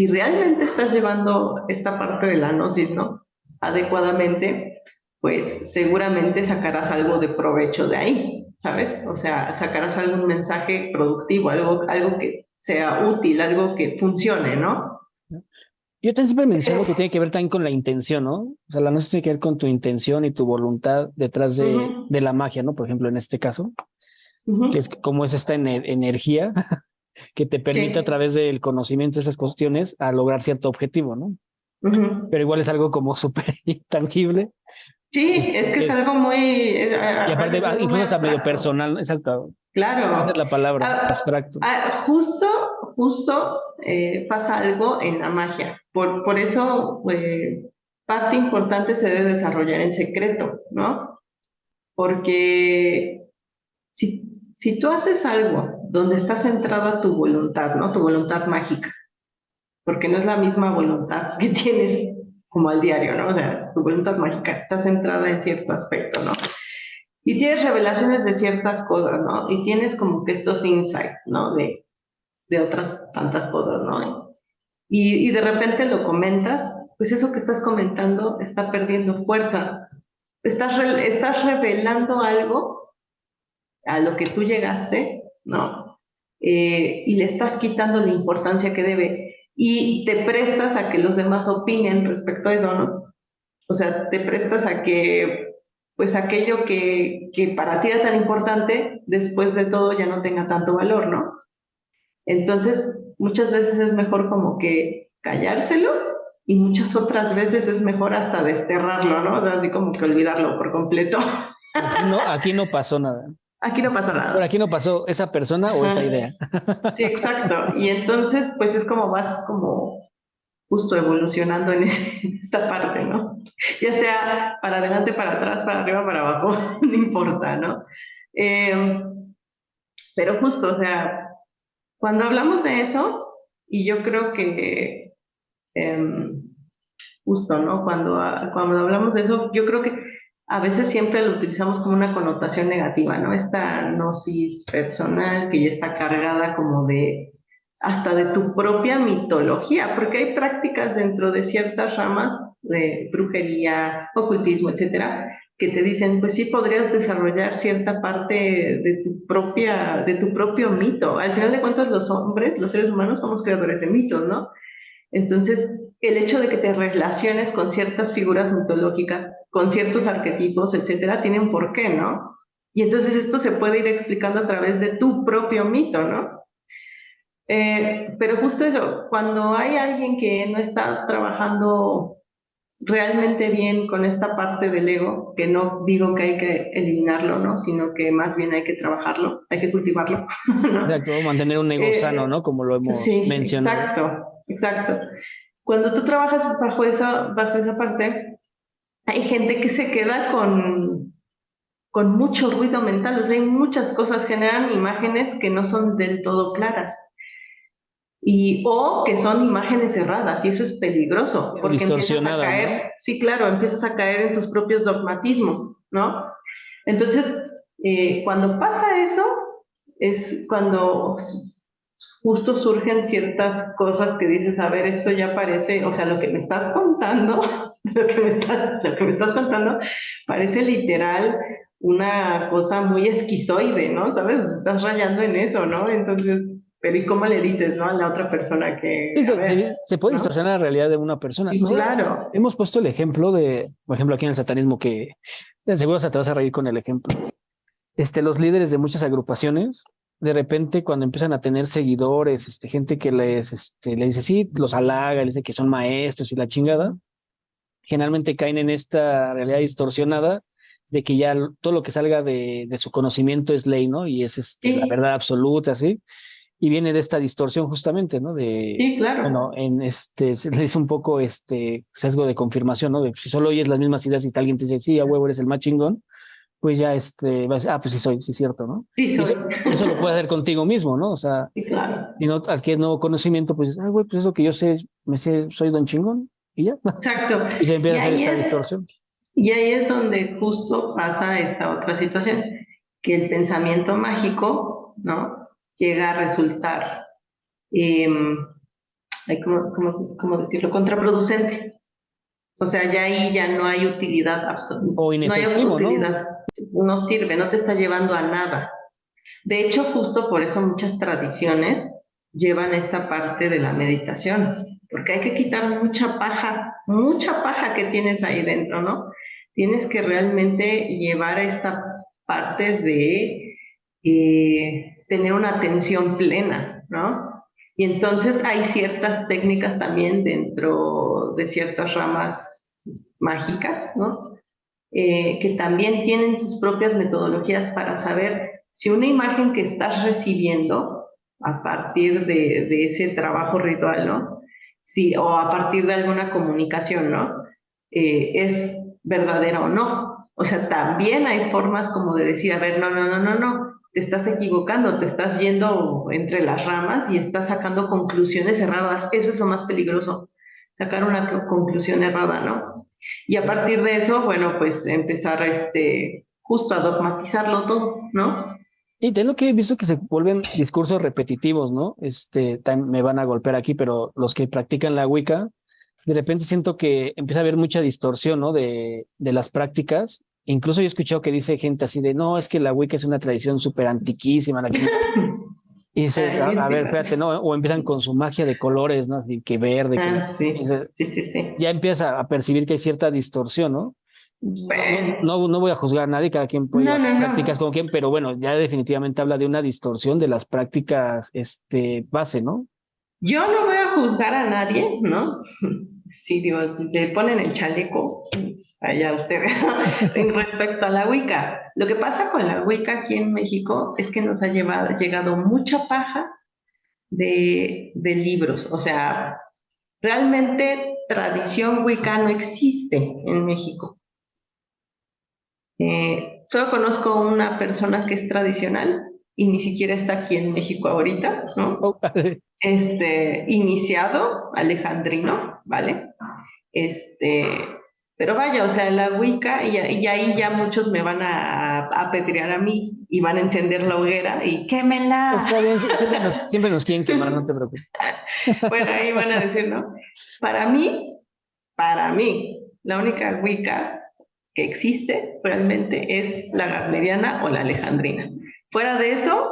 realmente estás llevando esta parte de la gnosis, ¿no? Adecuadamente, pues seguramente sacarás algo de provecho de ahí, ¿sabes? O sea, sacarás algún mensaje productivo, algo que sea útil, algo que funcione, ¿no? Yo también siempre menciono Pero, que tiene que ver también con la intención, ¿no? O sea, la gnosis tiene que ver con tu intención y tu voluntad detrás ujú, de la magia, ¿no? Por ejemplo, en este caso, que es ujú, como es esta energía que te permite a sí, través del conocimiento de esas cuestiones a lograr cierto objetivo, ¿no? ujú. Pero igual es algo como súper intangible. Sí, es que es Es, algo muy, y aparte, es algo muy incluso hasta medio abstracto. personal, exacto. Esa es Claro. la palabra, Ah, abstracto. justo pasa algo en la magia. Por eso parte importante se debe desarrollar en secreto, ¿no? Porque si tú haces algo donde está centrada tu voluntad, ¿no? Tu voluntad mágica, porque no es la misma voluntad que tienes como al diario, ¿no? O sea, tu voluntad mágica está centrada en cierto aspecto, ¿no? Y tienes revelaciones de ciertas cosas, ¿no? Y tienes como que estos insights, ¿no? De otras tantas cosas, ¿no? Y de repente lo comentas, pues eso que estás comentando está perdiendo fuerza. Estás revelando algo a lo que tú llegaste, ¿no? Y le estás quitando la importancia que debe. Y te prestas a que los demás opinen respecto a eso, ¿no? O sea, te prestas a que, pues aquello que para ti era tan importante, después de todo ya no tenga tanto valor, ¿no? Entonces, muchas veces es mejor como que callárselo y muchas otras veces es mejor hasta desterrarlo, ¿no? O sea, así como que olvidarlo por completo. Aquí no pasó nada. Aquí no pasa Por nada. aquí no pasó esa persona o esa Ajá. idea. Sí, exacto. Y entonces, pues es como vas como justo evolucionando en esta parte, ¿no? Ya sea para adelante, para atrás, para arriba, para abajo, no importa, ¿no? Eh, pero justo, o sea, cuando hablamos de eso, y yo creo que eh, justo, ¿no? Cuando hablamos de eso, yo creo que a veces siempre lo utilizamos como una connotación negativa, ¿no? Esta gnosis personal que ya está cargada como de hasta de tu propia mitología, porque hay prácticas dentro de ciertas ramas de brujería, ocultismo, etcétera, que te dicen, pues sí podrías desarrollar cierta parte de tu propio mito. Al final de cuentas, los hombres, los seres humanos, somos creadores de mitos, ¿no? Entonces, el hecho de que te relaciones con ciertas figuras mitológicas, con ciertos arquetipos, etcétera, tienen por qué, ¿no? Y entonces esto se puede ir explicando a través de tu propio mito, ¿no? Pero justo eso, cuando hay alguien que no está trabajando realmente bien con esta parte del ego, que no digo que hay que eliminarlo, ¿no? Sino que más bien hay que trabajarlo, hay que cultivarlo, ¿no? Exacto, mantener un ego sano, Eh, ¿no? Como lo hemos sí, mencionado. exacto, exacto. Cuando tú trabajas bajo esa parte, hay gente que se queda con mucho ruido mental, o sea, hay muchas cosas, generan imágenes que no son del todo claras. O que son imágenes cerradas, y eso es peligroso, O porque empiezas a distorsionadas, ¿no? caer, sí, claro, empiezas a caer en tus propios dogmatismos, ¿no? Entonces, cuando pasa eso, es cuando justo surgen ciertas cosas que dices, a ver, esto ya parece, o sea, lo que me estás contando, lo que me estás contando, parece literal una cosa muy esquizoide, ¿no? ¿Sabes? Estás rayando en eso, ¿no? Entonces, pero ¿y cómo le dices, no? A la otra persona que, Sí, a ver, se puede ¿no? distorsionar la realidad de una persona. Y Nosotros claro, hemos puesto el ejemplo de, por ejemplo, aquí en el satanismo, que de seguro se te vas a reír con el ejemplo. Los líderes de muchas agrupaciones, de repente cuando empiezan a tener seguidores, gente que le dice, sí, los halaga, les dice que son maestros y la chingada, generalmente caen en esta realidad distorsionada de que ya todo lo que salga de su conocimiento es ley, ¿no? Y es la sí, verdad absoluta, así. Y viene de esta distorsión justamente, ¿no? sí, Bueno, claro, se le dice un poco sesgo de confirmación, ¿no? De si solo oyes las mismas ideas y alguien te dice, sí, a huevo eres el más chingón, pues ya vas a decir, pues sí soy, sí es cierto, ¿no? sí Y soy, eso lo puedes hacer contigo mismo, ¿no? O sea, sí, claro, y no adquieres nuevo conocimiento, pues, ah, güey, pues eso que yo sé, me sé, soy don chingón, y ya. exacto. Y te empieza Y a hacer ahí esta es, distorsión. y ahí es donde justo pasa esta otra situación, que el pensamiento mágico, ¿no? Llega a resultar, eh, ¿cómo decirlo? Contraproducente. O sea, ya ahí ya no hay utilidad absoluta, O no hay inefectivo, ¿no? utilidad, no sirve, no te está llevando a nada. De hecho, justo por eso muchas tradiciones llevan esta parte de la meditación, porque hay que quitar mucha paja que tienes ahí dentro, ¿no? Tienes que realmente llevar esta parte de tener una atención plena, ¿no? Y entonces hay ciertas técnicas también dentro de ciertas ramas mágicas, ¿no? Que también tienen sus propias metodologías para saber si una imagen que estás recibiendo a partir de ese trabajo ritual, ¿no? Si, o a partir de alguna comunicación, ¿no? Es verdadera o no. O sea, también hay formas como de decir, a ver, no, te estás equivocando, te estás yendo entre las ramas y estás sacando conclusiones erradas. Eso es lo más peligroso, sacar una conclusión errada, ¿no? Y a partir de eso, bueno, pues empezar justo a dogmatizarlo todo, ¿no? Y tengo lo que he visto que se vuelven discursos repetitivos, ¿no? Me van a golpear aquí, pero los que practican la Wicca, de repente siento que empieza a haber mucha distorsión, ¿no? De las prácticas. Incluso yo he escuchado que dice gente así de, no, es que la Wicca es una tradición súper antiquísima, la chingada. Y dices, Ay, a sí, ver, claro. espérate, ¿no? O empiezan con su magia de colores, ¿no? Así que verde, que Ah, y sí, dices, sí, sí, sí. ya empieza a percibir que hay cierta distorsión, ¿no? No voy a juzgar a nadie, cada quien puede No, llevar no, sus prácticas no. como quien, pero bueno, ya definitivamente habla de una distorsión de las prácticas, base, ¿no? Yo no voy a juzgar a nadie, ¿no? Sí, digo, si se ponen el chaleco, allá ustedes. En respecto a la Wicca, lo que pasa con la Wicca aquí en México es que nos ha llegado mucha paja de libros. O sea, realmente tradición Wicca no existe en México. Solo conozco una persona que es tradicional y ni siquiera está aquí en México ahorita, ¿no? Oh, Iniciado, alejandrino, ¿vale? Este, pero vaya, o sea, la Wicca, y ahí ya muchos me van a apedrear a mí y van a encender la hoguera y quémela. está bien, siempre nos quieren quemar, no te preocupes. Bueno, ahí van a decir, ¿no? Para mí, para mí, la única Wicca que existe realmente es la Gardneriana o la Alejandrina. Fuera de eso,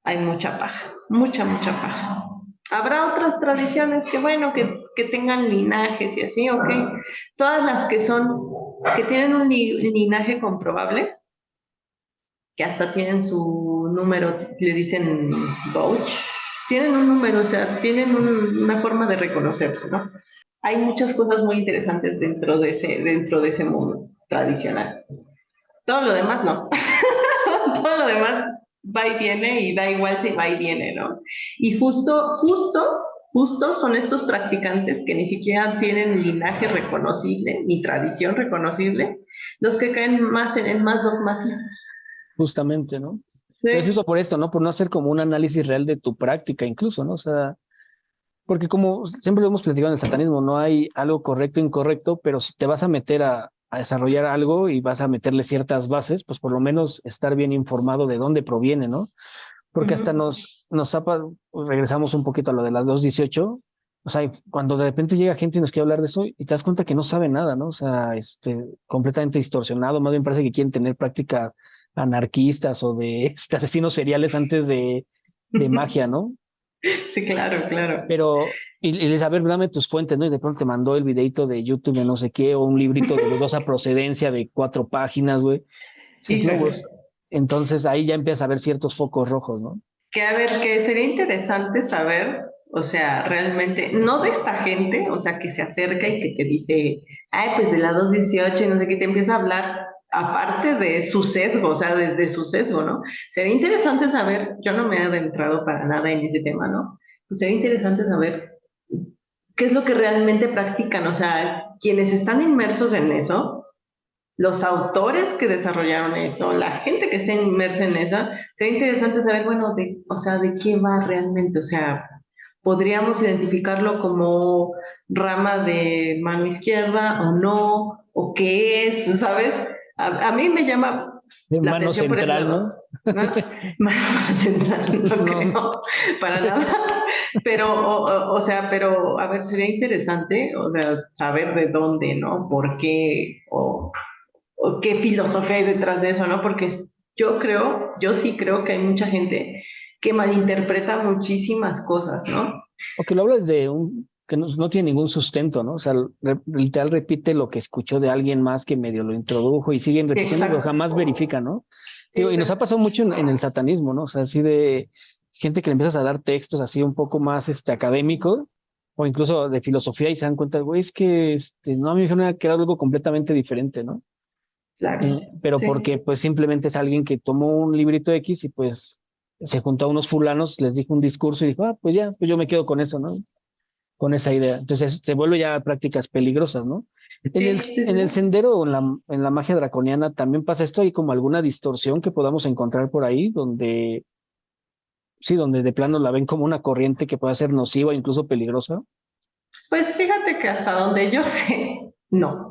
hay mucha paja, mucha paja. Habrá otras tradiciones que, bueno, que tengan linajes y así, ok. Todas las que tienen un linaje comprobable, que hasta tienen su número, le dicen Gouch, tienen un número, o sea, tienen una forma de reconocerse, ¿no? Hay muchas cosas muy interesantes dentro de ese mundo tradicional. Todo lo demás no. Todo lo demás va y viene y da igual si va y viene, ¿no? Y justo son estos practicantes que ni siquiera tienen linaje reconocible, ni tradición reconocible, los que caen más en más dogmatismos. Justamente, ¿no? Pero es Sí. justo por esto, ¿no? Por no hacer como un análisis real de tu práctica incluso, ¿no? O sea, porque como siempre lo hemos platicado en el satanismo, no hay algo correcto o incorrecto, pero si te vas a meter a desarrollar algo y vas a meterle ciertas bases, pues por lo menos estar bien informado de dónde proviene, ¿no? Porque hasta Ujú. regresamos un poquito a lo de las 218. O sea, cuando de repente llega gente y nos quiere hablar de eso y te das cuenta que no sabe nada, ¿no? O sea, completamente distorsionado, más bien parece que quieren tener prácticas anarquistas o de asesinos seriales antes de magia, ¿no? Sí, claro, claro. Pero, y les, a ver, dame tus fuentes, ¿no? Y de pronto te mandó el videito de YouTube de no sé qué, o un librito de dudosa procedencia de 4 páginas, güey. Dices, no, Híjole. pues, entonces ahí ya empiezas a ver ciertos focos rojos, ¿no? Que a ver, que sería interesante saber, o sea, realmente, no de esta gente, o sea, que se acerca y que te dice, ay, pues de la 218 y no sé qué, te empieza a hablar aparte de su sesgo, o sea, desde su sesgo, ¿no? Sería interesante saber, yo no me he adentrado para nada en ese tema, ¿no? Pues sería interesante saber qué es lo que realmente practican, o sea, quienes están inmersos en eso, los autores que desarrollaron eso, la gente que está inmersa en eso, sería interesante saber, bueno, o sea, de qué va realmente, o sea, podríamos identificarlo como rama de mano izquierda o no, o qué es, ¿sabes? A mí me llama De la mano atención por ese central, lado, ¿no? ¿no? Mano central, no No, creo, para nada, pero, o sea, pero, a ver, sería interesante, o sea, saber de dónde, ¿no? ¿Por qué? O qué filosofía hay detrás de eso, ¿no? Porque yo creo, yo sí creo que hay mucha gente que malinterpreta muchísimas cosas, ¿no? o que lo hablas de un que no tiene ningún sustento, ¿no? O sea, literal repite lo que escuchó de alguien más que medio lo introdujo y siguen repitiendo, pero jamás Exacto, verifican, ¿no? Digo, y nos ha exacto. pasado mucho en el satanismo, ¿no? O sea, así de gente que le empiezas a dar textos así un poco más académicos o incluso de filosofía y se dan cuenta, güey, es que no, a mí me dijeron que era algo completamente diferente, ¿no? Claro, Pero porque sí, pues simplemente es alguien que tomó un librito X y pues se juntó a unos fulanos, les dijo un discurso y dijo, ah, pues ya, pues yo me quedo con eso, ¿no? Con esa idea. Entonces se vuelve ya prácticas peligrosas, ¿no? sí, sí, En el sí. sendero o en la magia draconiana también pasa esto, hay como alguna distorsión que podamos encontrar por ahí, donde, sí, donde de plano la ven como una corriente que puede ser nociva, incluso peligrosa. Pues fíjate que hasta donde yo sé, no.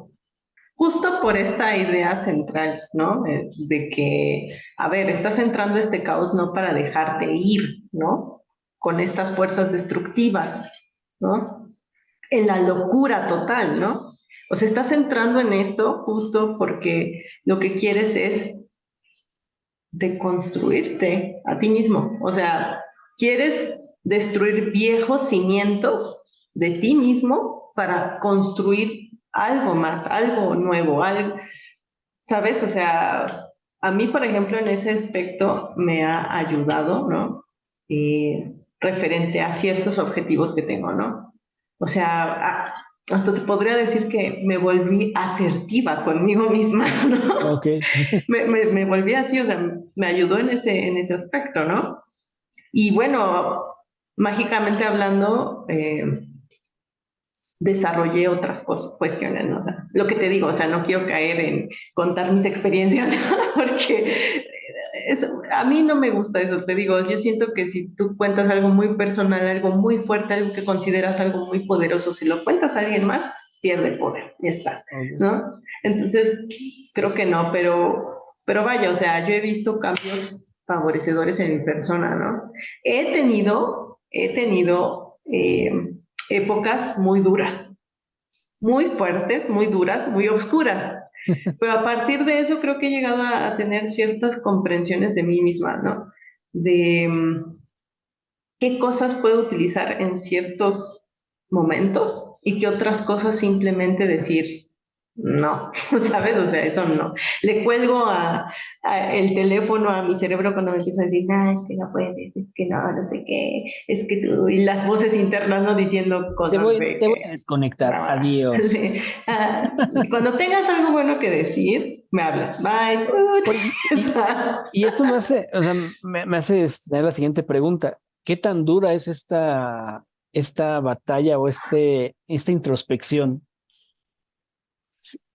Justo por esta idea central, ¿no? De que, a ver, estás entrando a este caos no para dejarte ir, ¿no? Con estas fuerzas destructivas, ¿no? En la locura total, ¿no? O sea, estás entrando en esto justo porque lo que quieres es deconstruirte a ti mismo. O sea, quieres destruir viejos cimientos de ti mismo para construir algo más, algo nuevo, algo, ¿sabes? O sea, a mí, por ejemplo, en ese aspecto me ha ayudado, ¿no? Referente a ciertos objetivos que tengo, ¿no? O sea, hasta te podría decir que me volví asertiva conmigo misma, ¿no? Ok. Me volví así, o sea, me ayudó en ese aspecto, ¿no? Y bueno, mágicamente hablando, desarrollé otras cosas, cuestiones, ¿no? O sea, lo que te digo, o sea, no quiero caer en contar mis experiencias porque a mí no me gusta eso, te digo, yo siento que si tú cuentas algo muy personal, algo muy fuerte, algo que consideras algo muy poderoso, si lo cuentas a alguien más, pierde poder, ya está, Ok. ¿no? Entonces, creo que no, pero vaya, o sea, yo he visto cambios favorecedores en mi persona, ¿no? He tenido épocas muy duras, muy fuertes, muy duras, muy oscuras. Pero a partir de eso creo que he llegado a tener ciertas comprensiones de mí misma, ¿no? De qué cosas puedo utilizar en ciertos momentos y qué otras cosas simplemente decir, no, ¿sabes? O sea, eso no. Le cuelgo el teléfono a mi cerebro cuando me empieza a decir, no, es que no puedes, es que no, no sé qué, es que tú, y las voces internas no diciendo cosas de Te voy que, a desconectar. nada. Adiós. Sí. Cuando tengas algo bueno que decir, me hablas. Bye. Oye, y esto me hace, o sea, me hace tener la siguiente pregunta. ¿Qué tan dura es esta batalla o esta introspección?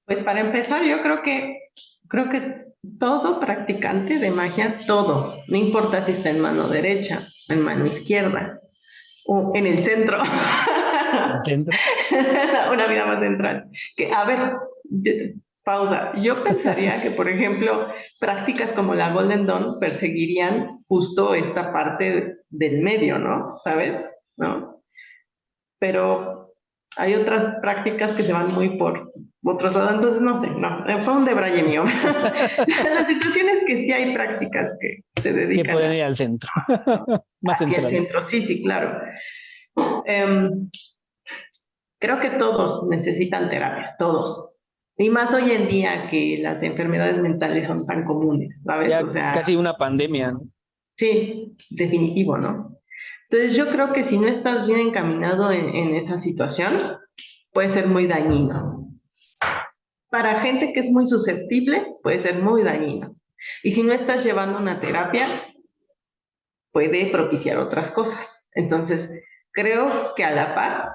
Pues para empezar, yo creo que todo practicante de magia, todo, no importa si está en mano derecha, en mano izquierda o en el centro, El centro. una vida más central. Que, a ver, pausa. Yo pensaría que, por ejemplo, prácticas como la Golden Dawn perseguirían justo esta parte del medio, ¿no? ¿Sabes? ¿No? Pero hay otras prácticas que se van muy por otros lados, entonces no sé, no, fue un debraye mío. La situación es que sí hay prácticas que se Que dedican pueden ir al centro, más hacia el central. centro, sí, sí, claro. Em, Creo que todos necesitan terapia, todos. Y más hoy en día que las enfermedades mentales son tan comunes, ¿sabes? Ya O sea, casi una pandemia, ¿no? sí, definitivo, ¿no? Entonces yo creo que si no estás bien encaminado en esa situación, puede ser muy dañino. Para gente que es muy susceptible, puede ser muy dañino. Y si no estás llevando una terapia, puede propiciar otras cosas. Entonces, creo que a la par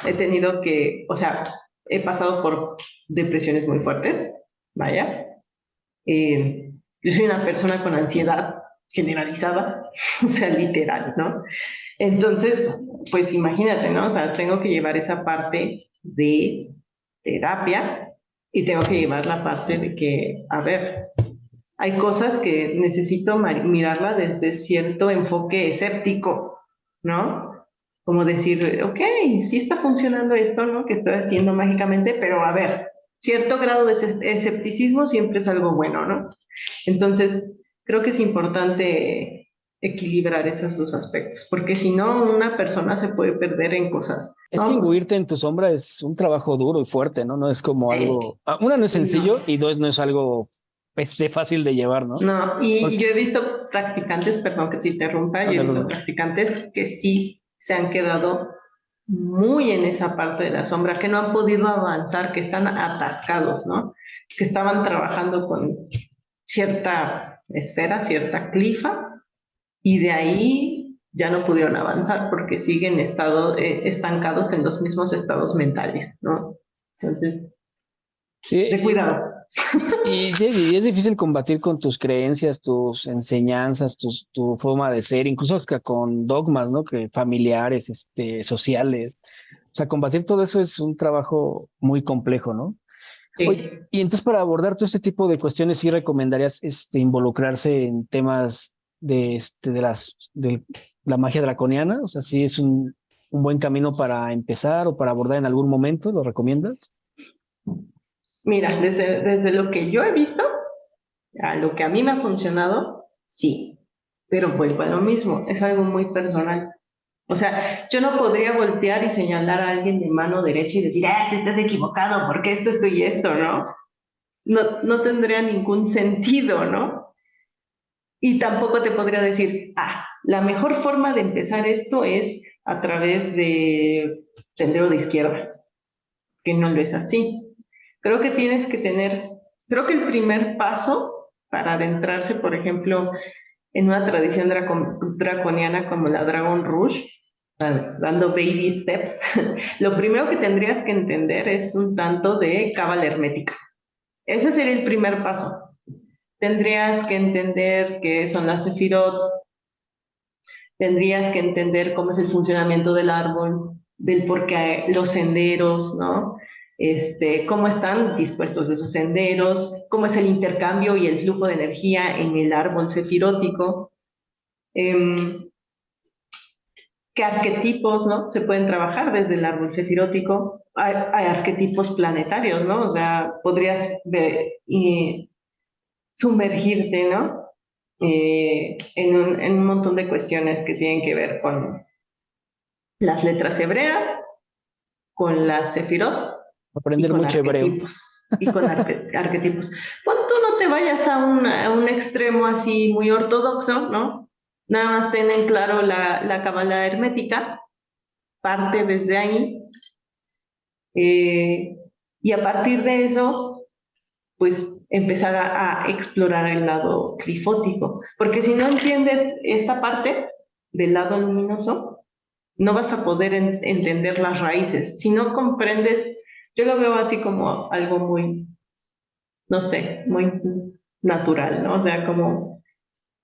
he tenido que, o sea, he pasado por depresiones muy fuertes, vaya. Yo soy una persona con ansiedad generalizada, o sea, literal, ¿no? Entonces, pues imagínate, ¿no? O sea, tengo que llevar esa parte de terapia y tengo que llevar la parte de que, a ver, hay cosas que necesito mirarla desde cierto enfoque escéptico, ¿no? Como decir, ok, sí está funcionando esto, ¿no? Que estoy haciendo mágicamente, pero a ver, cierto grado de escepticismo siempre es algo bueno, ¿no? Entonces, creo que es importante equilibrar esos dos aspectos, porque si no, una persona se puede perder en cosas, Es que ¿no? imbuirte en tu sombra es un trabajo duro y fuerte, ¿no? No es como algo, una, no es Y no. sencillo y dos, no es algo fácil de llevar, ¿no? No, y Porque, yo he visto practicantes, perdón que te interrumpa, no yo he te visto preocupes. practicantes que sí se han quedado muy en esa parte de la sombra, que no han podido avanzar, que están atascados, ¿no? Que estaban trabajando con cierta esfera, cierta clifa, y de ahí ya no pudieron avanzar porque siguen estancados en los mismos estados mentales, ¿no? Entonces, de Sí, cuidado. sí, y es difícil combatir con tus creencias, tus enseñanzas, tu forma de ser, incluso hasta con dogmas, ¿no? Que familiares, sociales. O sea, combatir todo eso es un trabajo muy complejo, ¿no? Oye, Sí. y entonces para abordar todo este tipo de cuestiones, ¿sí recomendarías involucrarse en temas de la magia draconiana? O sea, ¿sí es un buen camino para empezar o para abordar en algún momento? ¿Lo recomiendas? Mira, desde lo que yo he visto, a lo que a mí me ha funcionado, sí, pero vuelvo a lo mismo, es algo muy personal. O sea, yo no podría voltear y señalar a alguien de mano derecha y decir, ah, te estás equivocado, porque esto y esto, ¿no? No, no tendría ningún sentido, ¿no? Y tampoco te podría decir, ah, la mejor forma de empezar esto es a través de sendero de izquierda, que no lo es así. Creo que tienes que tener, creo que el primer paso para adentrarse, por ejemplo, en una tradición draconiana como la Dragon Rouge, dando baby steps, lo primero que tendrías que entender es un tanto de cábala hermética. Ese sería el primer paso. Tendrías que entender qué son las sefirot, tendrías que entender cómo es el funcionamiento del árbol, del por qué los senderos, ¿no? Cómo están dispuestos esos senderos, cómo es el intercambio y el flujo de energía en el árbol sefirótico, em, qué arquetipos, ¿no? Se pueden trabajar desde el árbol sefirótico. Hay arquetipos planetarios, ¿no? O sea, podrías sumergirte, ¿no? En un montón de cuestiones que tienen que ver con las letras hebreas, con las sefirot y Aprender con mucho hebreo. arquetipos. Y con arquetipos. Pues tú no te vayas a un extremo así muy ortodoxo, ¿no? Nada más ten en claro la cábala hermética, parte desde ahí, eh, y a partir de eso, pues empezar a explorar el lado clifótico. Porque si no entiendes esta parte del lado luminoso, no vas a poder entender las raíces. Si no comprendes, Yo lo veo así como algo muy, no sé, muy natural, ¿no? O sea, como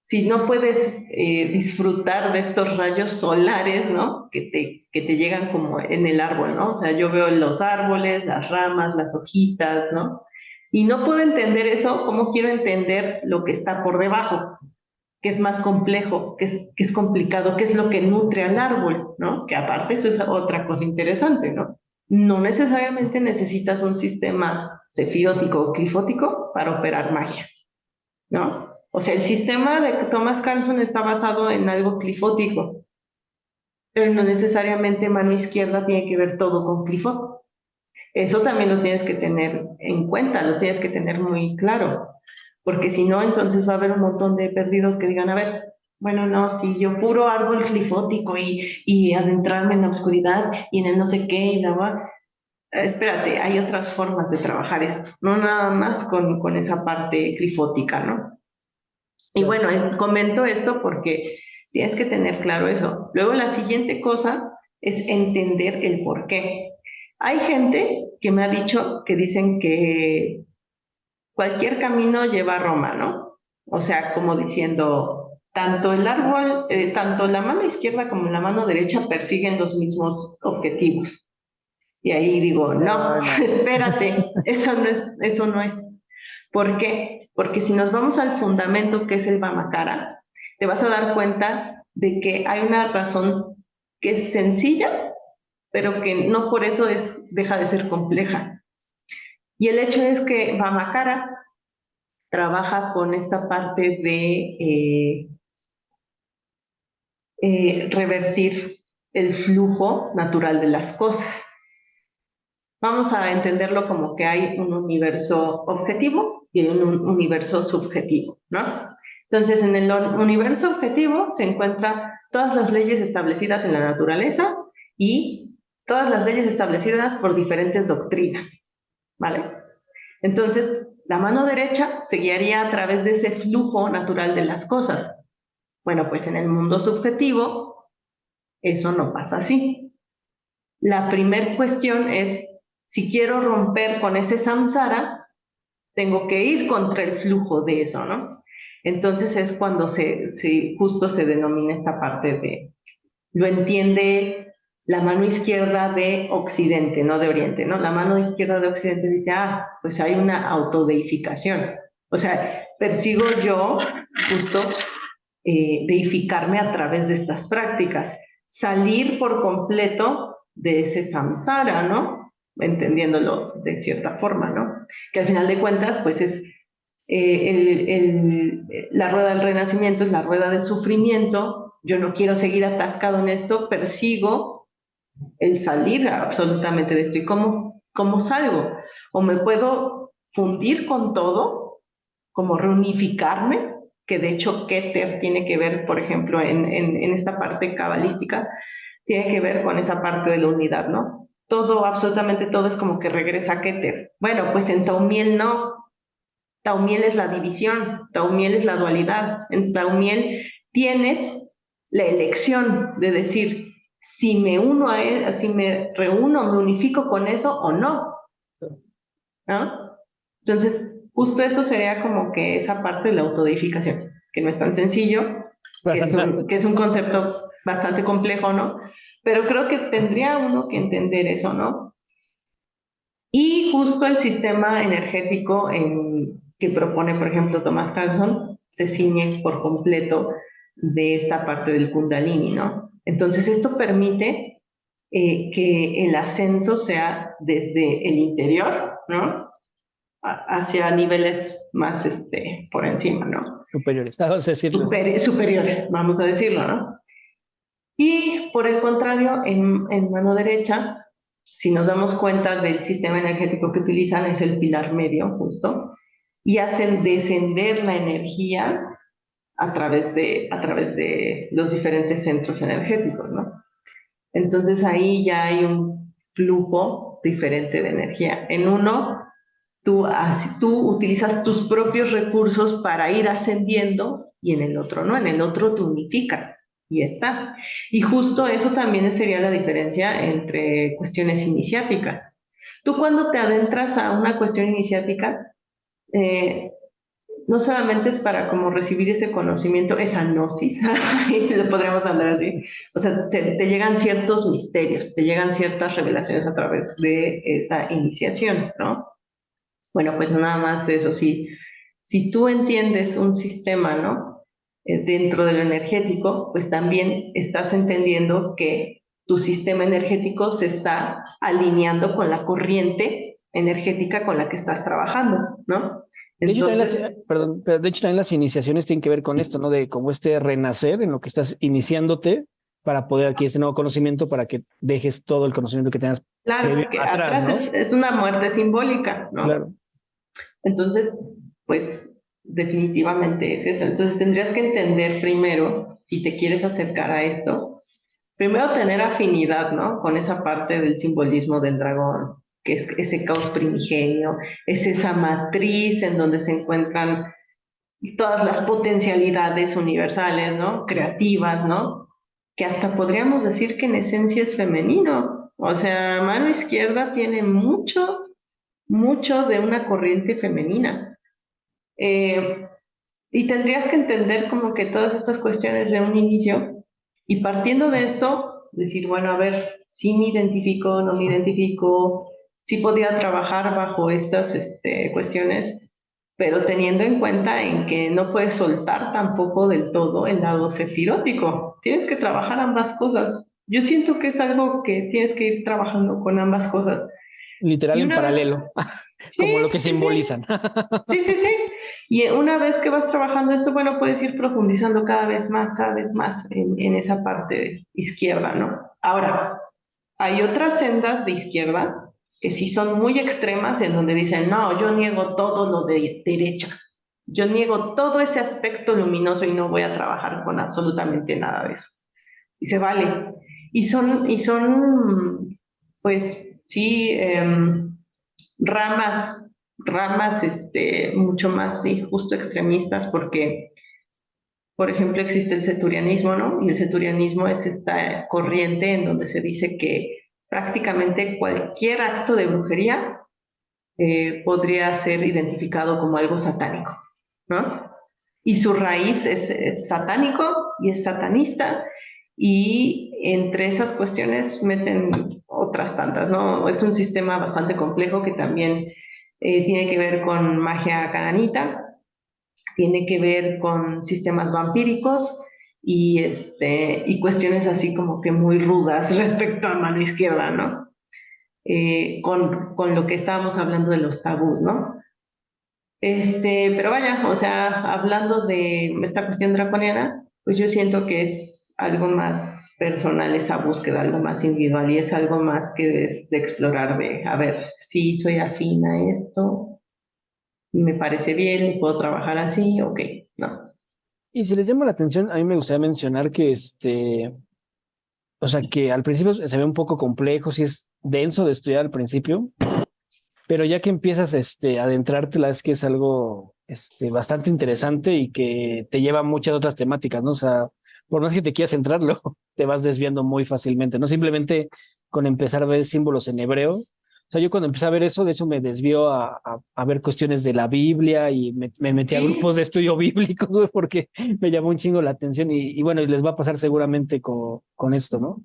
si no puedes disfrutar de estos rayos solares, ¿no? Que te llegan como en el árbol, ¿no? O sea, yo veo los árboles, las ramas, las hojitas, ¿no? Y no puedo entender eso, ¿cómo quiero entender lo que está por debajo? Que es más complejo, que es complicado, que es lo que nutre al árbol, ¿no? Que aparte eso es otra cosa interesante, ¿no? No necesariamente necesitas un sistema cefirótico o clifótico para operar magia, ¿no? O sea, el sistema de Thomas Carlson está basado en algo clifótico, pero no necesariamente mano izquierda tiene que ver todo con clifot. Eso también lo tienes que tener en cuenta, lo tienes que tener muy claro, porque si no, entonces va a haber un montón de perdidos que digan, a ver, bueno, no, si yo puro árbol clifótico y adentrarme en la oscuridad y en el no sé qué y la va, espérate, hay otras formas de trabajar esto, no nada más con esa parte clifótica, ¿no? Y Claro. bueno, comento esto porque tienes que tener claro eso. Luego la siguiente cosa es entender el por qué. Hay gente que me ha dicho que dicen que cualquier camino lleva a Roma, ¿no? O sea, como diciendo, tanto el árbol, tanto la mano izquierda como la mano derecha persiguen los mismos objetivos. Y ahí digo, no, No, no. espérate, eso no es. ¿Por qué? Porque si nos vamos al fundamento que es el Vamakara, te vas a dar cuenta de que hay una razón que es sencilla, pero que no por eso deja de ser compleja. Y el hecho es que Vamakara trabaja con esta parte de revertir el flujo natural de las cosas. Vamos a entenderlo como que hay un universo objetivo y un universo subjetivo, ¿no? Entonces, en el universo objetivo se encuentran todas las leyes establecidas en la naturaleza y todas las leyes establecidas por diferentes doctrinas, ¿vale? Entonces, la mano derecha se guiaría a través de ese flujo natural de las cosas. Bueno, pues en el mundo subjetivo eso no pasa así. La primera cuestión es, si quiero romper con ese samsara, tengo que ir contra el flujo de eso, ¿no? Entonces es cuando justo se denomina esta parte de, lo entiende la mano izquierda de Occidente, no de Oriente, ¿no? La mano izquierda de Occidente dice, pues hay una autodeificación. O sea, persigo yo justo deificarme a través de estas prácticas, salir por completo de ese samsara, ¿no? Entendiéndolo de cierta forma, ¿no? Que al final de cuentas, pues es la rueda del renacimiento, es la rueda del sufrimiento. Yo no quiero seguir atascado en esto, persigo el salir absolutamente de esto. ¿Y cómo salgo? O me puedo fundir con todo, como reunificarme, que de hecho Keter tiene que ver, por ejemplo, en esta parte cabalística, tiene que ver con esa parte de la unidad, ¿no? Todo, absolutamente todo es como que regresa a Keter. Bueno, pues en Taumiel no. Taumiel es la división, Taumiel es la dualidad. En Taumiel tienes la elección de decir si me uno a él, si me reúno, me unifico con eso o no, ¿no? Entonces, justo eso sería como que esa parte de la autodeificación, que no es tan sencillo, Para nada. que es un concepto bastante complejo, ¿no? Pero creo que tendría uno que entender eso, ¿no? Y justo el sistema energético que propone, por ejemplo, Thomas Carlson, se ciñe por completo de esta parte del Kundalini, ¿no? Entonces, esto permite que el ascenso sea desde el interior, ¿no? Hacia niveles más por encima, ¿no? Superiores, vamos a decirlo así. Superiores, vamos a decirlo, ¿no? Y por el contrario, en mano derecha, si nos damos cuenta del sistema energético que utilizan, es el pilar medio, justo, y hacen descender la energía a través de los diferentes centros energéticos, ¿no? Entonces ahí ya hay un flujo diferente de energía. En uno, tú utilizas tus propios recursos para ir ascendiendo y en el otro no, en el otro tú unificas y está. Y justo eso también sería la diferencia entre cuestiones iniciáticas, Tú cuando te adentras a una cuestión iniciática, eh, no solamente es para como recibir ese conocimiento, esa gnosis, lo podríamos hablar así, o sea, te llegan ciertos misterios, te llegan ciertas revelaciones a través de esa iniciación, ¿no? Bueno, pues nada más eso, si tú entiendes un sistema, ¿no? Dentro de lo energético, pues también estás entendiendo que tu sistema energético se está alineando con la corriente energética con la que estás trabajando, ¿no? De hecho, también Entonces, perdón, pero de hecho también las iniciaciones tienen que ver con esto, ¿no? De cómo este renacer en lo que estás iniciándote para poder adquirir este nuevo conocimiento para que dejes todo el conocimiento que tengas claro, previo que atrás, atrás ¿no? es una muerte simbólica, ¿no? Claro. Entonces, pues definitivamente es eso. Entonces tendrías que entender primero, si te quieres acercar a esto, primero tener afinidad, ¿no? Con esa parte del simbolismo del dragón, que es ese caos primigenio, es esa matriz en donde se encuentran todas las potencialidades universales, ¿no? Creativas, ¿no? Que hasta podríamos decir que en esencia es femenino. O sea, mano izquierda tiene mucho de una corriente femenina. Eh, y tendrías que entender como que todas estas cuestiones de un inicio y partiendo de esto, decir, bueno, a ver, si me identifico, no me identifico, si podía trabajar bajo estas cuestiones, pero teniendo en cuenta en que no puedes soltar tampoco del todo el lado sefirótico. Tienes que trabajar ambas cosas. Yo siento que es algo que tienes que ir trabajando con ambas cosas. Literal Y en una vez, paralelo, sí, como lo que sí, sí, simbolizan. sí, sí, sí. Y una vez que vas trabajando esto, bueno, puedes ir profundizando cada vez más en esa parte izquierda, ¿no? Ahora, hay otras sendas de izquierda que sí son muy extremas en donde dicen, no, yo niego todo lo de derecha. Yo niego todo ese aspecto luminoso y no voy a trabajar con absolutamente nada de eso. Y se vale. Y son, pues, sí, ramas, ramas mucho más sí, justo extremistas, porque, por ejemplo, existe el seturianismo, ¿no? Y el seturianismo es esta corriente en donde se dice que prácticamente cualquier acto de brujería podría ser identificado como algo satánico, ¿no? Y su raíz es satánico y es satanista, y entre esas cuestiones meten otras tantas, ¿no? Es un sistema bastante complejo que también tiene que ver con magia cananita, tiene que ver con sistemas vampíricos y cuestiones así como que muy rudas respecto a mano izquierda, ¿no? Con lo que estábamos hablando de los tabús, ¿no? Pero vaya, o sea, hablando de esta cuestión draconiana, pues yo siento que es algo más personal esa búsqueda, algo más individual y es algo más que es de explorar de, a ver, si soy afín a esto, me parece bien, puedo trabajar así, ok, no. Y si les llama la atención, a mí me gustaría mencionar que o sea, que al principio se ve un poco complejo, si es denso de estudiar al principio, pero ya que empiezas a adentrarte, la es que es algo bastante interesante y que te lleva a muchas otras temáticas, ¿no? O sea, por más que te quieras centrarlo, te vas desviando muy fácilmente, no simplemente con empezar a ver símbolos en hebreo. O sea, yo cuando empecé a ver eso, de hecho me desvió a ver cuestiones de la Biblia y me metí a grupos Sí, de estudio bíblicos, güey, porque me llamó un chingo la atención y bueno, y les va a pasar seguramente con esto, ¿no?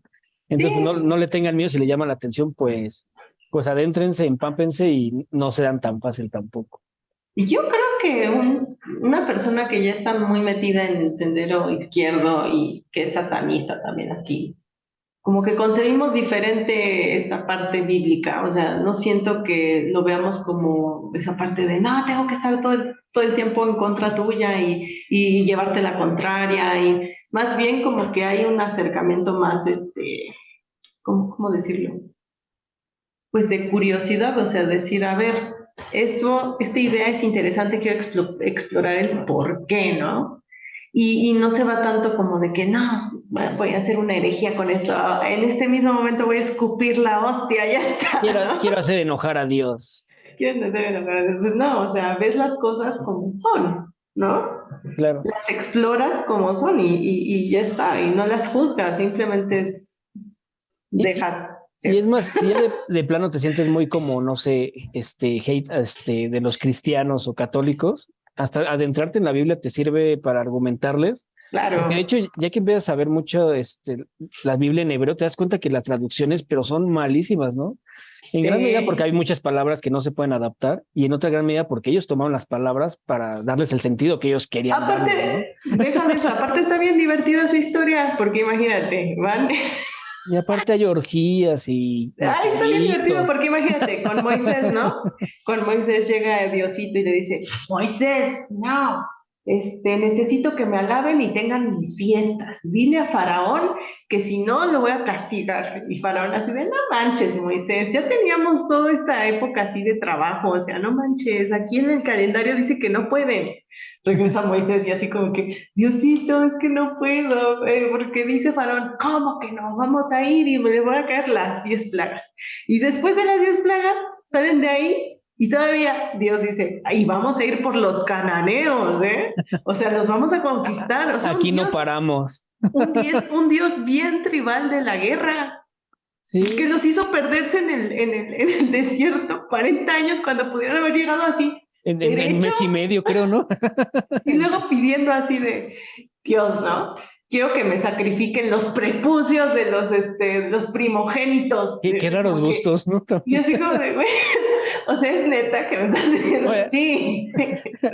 Entonces, pues no, sí, no le tengan miedo si le llama la atención, pues adéntrense, empápense y no sean tan fácil tampoco. y yo creo que una persona que ya está muy metida en el sendero izquierdo y que es satanista también así, como que concebimos diferente esta parte bíblica, o sea, no siento que lo veamos como esa parte de, no, tengo que estar todo el tiempo en contra tuya y llevarte la contraria, y más bien como que hay un acercamiento más, ¿cómo decirlo? Pues de curiosidad, o sea, decir, a ver, esta idea es interesante, quiero explorar el por qué, ¿no? Y no se va tanto como de que no, voy a hacer una herejía con esto, en este mismo momento voy a escupir la hostia, ya está, Quiero ¿no? hacer enojar a Dios. ¿Quieren hacer enojar? Pues no, o sea, ves las cosas como son, ¿no? Claro. Las exploras como son y ya está, y no las juzgas, simplemente Y, dejas. Y es ¿cierto? más, si ya de plano te sientes muy como, no sé, hate, de los cristianos o católicos, hasta adentrarte en la Biblia te sirve para argumentarles, porque de Claro. hecho, ya que empiezas a ver mucho, la Biblia en hebreo, te das cuenta que las traducciones, pero son malísimas, ¿no? En gran medida porque hay Sí. muchas palabras que no se pueden adaptar y en otra gran medida porque ellos tomaron las palabras para darles el sentido que ellos querían darles, ¿no? Aparte, déjame eso, aparte está bien divertida su historia, porque imagínate, van. Y aparte hay orgías y Ay, está bien divertido, meteoritos. porque imagínate, con Moisés, ¿no? Con Moisés llega Diosito y le dice, Moisés, no, necesito que me alaben y tengan mis fiestas. Dile a Faraón que si no lo voy a castigar. Y Faraón así de, no manches, Moisés, ya teníamos toda esta época así de trabajo, o sea, no manches, aquí en el calendario dice que no pueden. Regresa Moisés y así como que, Diosito, es que no puedo, porque dice Faraón, ¿cómo que no? Vamos a ir y me le voy a caer las 10 plagas. Y después de las 10 plagas, salen de ahí y todavía Dios dice, ahí vamos a ir por los cananeos, ¿eh? O sea, los vamos a conquistar. O sea, Aquí no paramos. un Dios bien tribal de la guerra, que Sí, los hizo perderse en el desierto 40 años cuando pudieron haber llegado así, en derecho. mes y medio, creo, ¿no? Y luego pidiendo así de, Dios, ¿no? Quiero que me sacrifiquen los prepucios de los primogénitos. Qué raros Como que, gustos, ¿no? y También. así como de, güey, o sea, es neta que me estás diciendo, Oye, sí.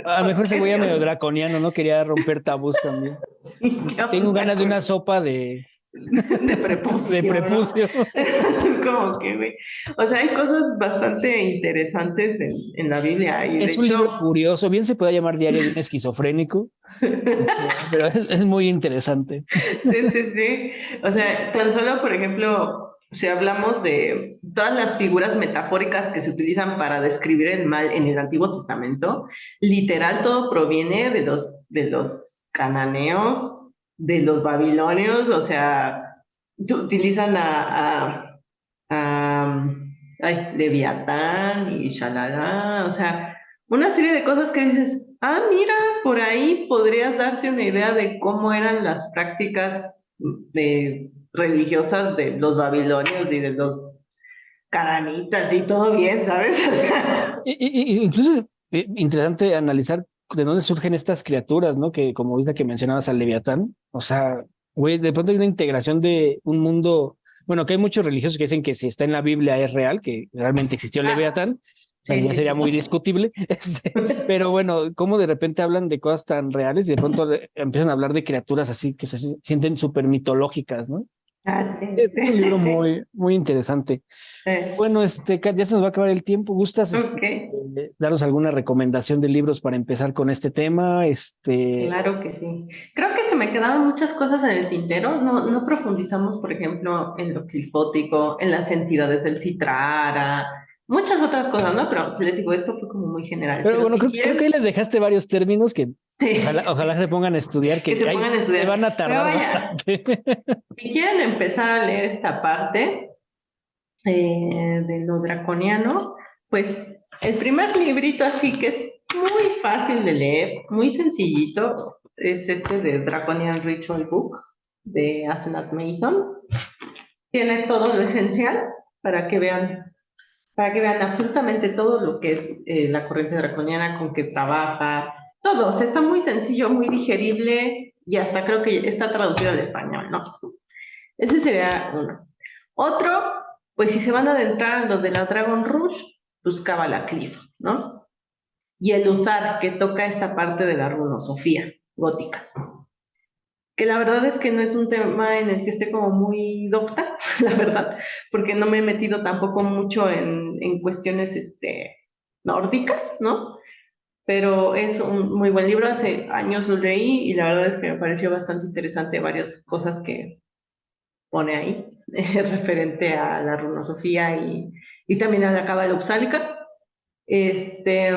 a lo mejor ese Porque güey era Dios, medio draconiano, ¿no? Quería romper tabús también. ¿y qué Tengo onda ganas de una con sopa de de prepucio, ¿no? prepucio. Es como que, güey. O sea, hay cosas bastante interesantes en la Biblia y de Es un libro hecho, curioso, bien se puede llamar Diario de un esquizofrénico, pero es muy interesante. sí, sí, sí. O sea, tan solo, por ejemplo, si hablamos de todas las figuras metafóricas que se utilizan para describir el mal en el Antiguo Testamento, literal todo proviene de los cananeos, de los babilonios, o sea, utilizan Leviatán y Shalala, o sea, una serie de cosas que dices, ah, mira, por ahí podrías darte una idea de cómo eran las prácticas religiosas de los babilonios y de los cananitas y todo bien, ¿sabes? O sea, Incluso es interesante analizar de dónde surgen estas criaturas, ¿no? Que como es la que mencionabas al Leviatán, o sea, güey, de pronto hay una integración de un mundo, bueno, que hay muchos religiosos que dicen que si está en la Biblia es real, que realmente existió el ah, Leviatán, sí, ya sí, sería muy sí. discutible, pero bueno, cómo de repente hablan de cosas tan reales y de pronto empiezan a hablar de criaturas así que se sienten súper mitológicas, ¿no? Ah, sí, Es un libro sí. muy, muy interesante. Eh, Bueno, Kat, ya se nos va a acabar el tiempo. ¿Gustas ok, darnos alguna recomendación de libros para empezar con este tema? claro que sí. Creo que se me quedaron muchas cosas en el tintero. No, no profundizamos, por ejemplo, en lo clifótico, en las entidades del Citrara, muchas otras cosas, ¿no? Pero les digo, esto fue como muy general. Pero Pero bueno, si creo que ahí quieren, les dejaste varios términos que sí, ojalá se pongan a estudiar, que se que ahí pongan a se estudiar. van a Pero tardar vaya, bastante. si quieren empezar a leer esta parte de lo draconiano, pues el primer librito así que es muy fácil de leer, muy sencillito, es este de Draconian Ritual Book de Asenat Mason. Tiene todo lo esencial para que vean, para que vean absolutamente todo lo que es la corriente draconiana, con que trabaja, todo. O sea, está muy sencillo, muy digerible y hasta creo que está traducido al español, ¿no? Ese sería uno. Otro, pues si se van a adentrar en lo de la Dragon Rouge, buscaba la Cliff, ¿no? Y el Uzar, que toca esta parte de la runosofía gótica, que la verdad es que no es un tema en el que esté como muy docta, la verdad, porque no me he metido tampoco mucho en cuestiones nórdicas, ¿no? Pero es un muy buen libro, hace años lo leí y la verdad es que me pareció bastante interesante varias cosas que pone ahí, referente a la runosofía y también a la cábala upsálica. Este,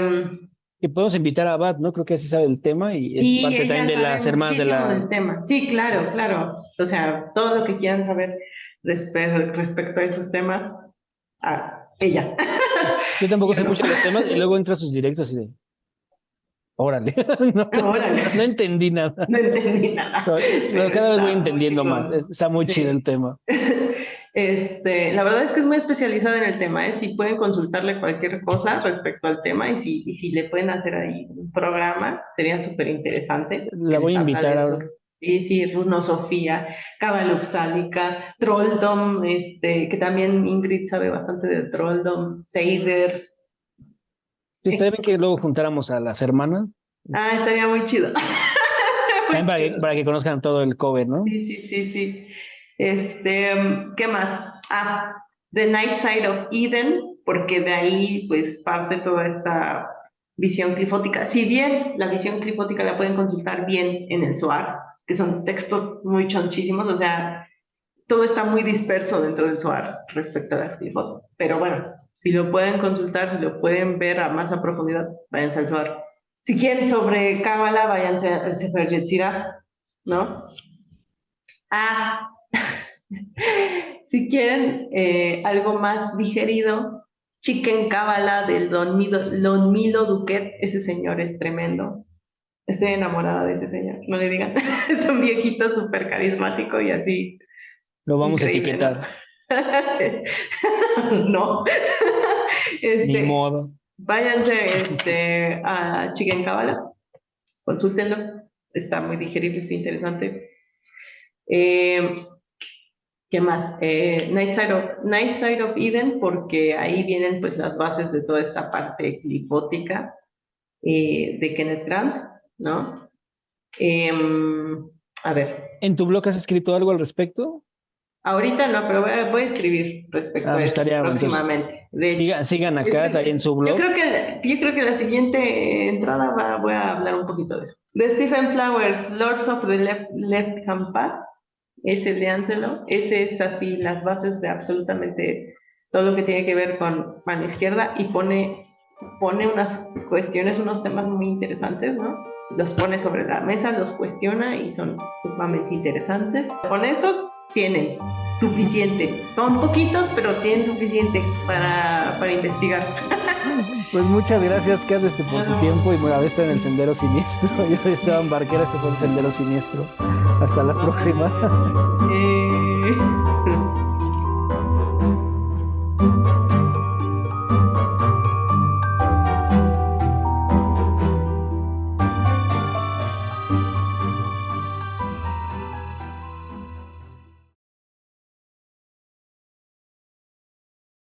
Que podemos invitar a Abad, ¿no? Creo que así sabe el tema y es sí, parte también ella de sabe las hermanas de muchísimo la... del tema. Sí, claro, claro. O sea, todo lo que quieran saber respecto a esos temas, ella. Yo tampoco sé Yo no. mucho de los temas y luego entro a sus directos y de, órale, Órale, no entendí nada. no entendí nada, Pero pero cada vez voy está muy entendiendo más. chingón. Está muy chido el Sí. tema. La verdad es que es muy especializada en el tema, ¿eh? Si pueden consultarle cualquier cosa respecto al tema y si le pueden hacer ahí un programa, sería súper interesante que La voy les a habla invitar de eso. ahora. Y sí, runosofía, cabalupsálica, trolldom, que también Ingrid sabe bastante de trolldom, Seider. Sí, estaría bien ex- que luego juntáramos a las hermanas. Ah, Pues, estaría muy chido. también Muy chido. para que conozcan todo el cover, ¿no? Sí, sí, sí, sí. ¿Qué más? Ah, The Night Side of Eden, porque de ahí pues parte toda esta visión clifótica. Si bien la visión clifótica la pueden consultar bien en el SOAR, que son textos muy chonchísimos, o sea, todo está muy disperso dentro del SOAR respecto a las clifot. Pero bueno, si lo pueden consultar, si lo pueden ver a más a profundidad, váyanse al SOAR. Si quieren sobre Cábala, váyanse al Sefer Yetzirah, ¿no? Ah, si quieren algo más digerido, Chicken Cábala del Don Milo Duquet, ese señor es tremendo. Estoy enamorada de ese señor, no le digan. Es un viejito súper carismático y así, Lo vamos a increíble, ¿no? etiquetar. No. Ni Este, modo. váyanse a Chicken Cábala, consúltenlo, está muy digerible, está interesante. Eh, ¿Qué más? Night Side of Eden, porque ahí vienen pues las bases de toda esta parte clipótica de Kenneth Grant, ¿no? A ver, ¿En tu blog has escrito algo al respecto? ahorita no, pero voy a escribir respecto Ah, a pues eso estaría, bueno, entonces, próximamente. De hecho, sigan yo acá, creo, ahí en su yo blog. creo yo creo que la siguiente entrada voy a hablar un poquito de eso. De Stephen Flowers, Lords of the Left Hand Path. Ese léanselo, ese es así las bases de absolutamente todo lo que tiene que ver con mano izquierda y pone unas cuestiones, unos temas muy interesantes, ¿no? Los pone sobre la mesa, los cuestiona y son sumamente interesantes. Con esos tienen suficiente. Son poquitos, pero tienen suficiente para investigar. Pues muchas gracias, Kat, por tu tiempo y bueno, a ver, está en el Sendero Siniestro. Yo soy Esteban Barquera, este fue el Sendero Siniestro. Hasta la próxima.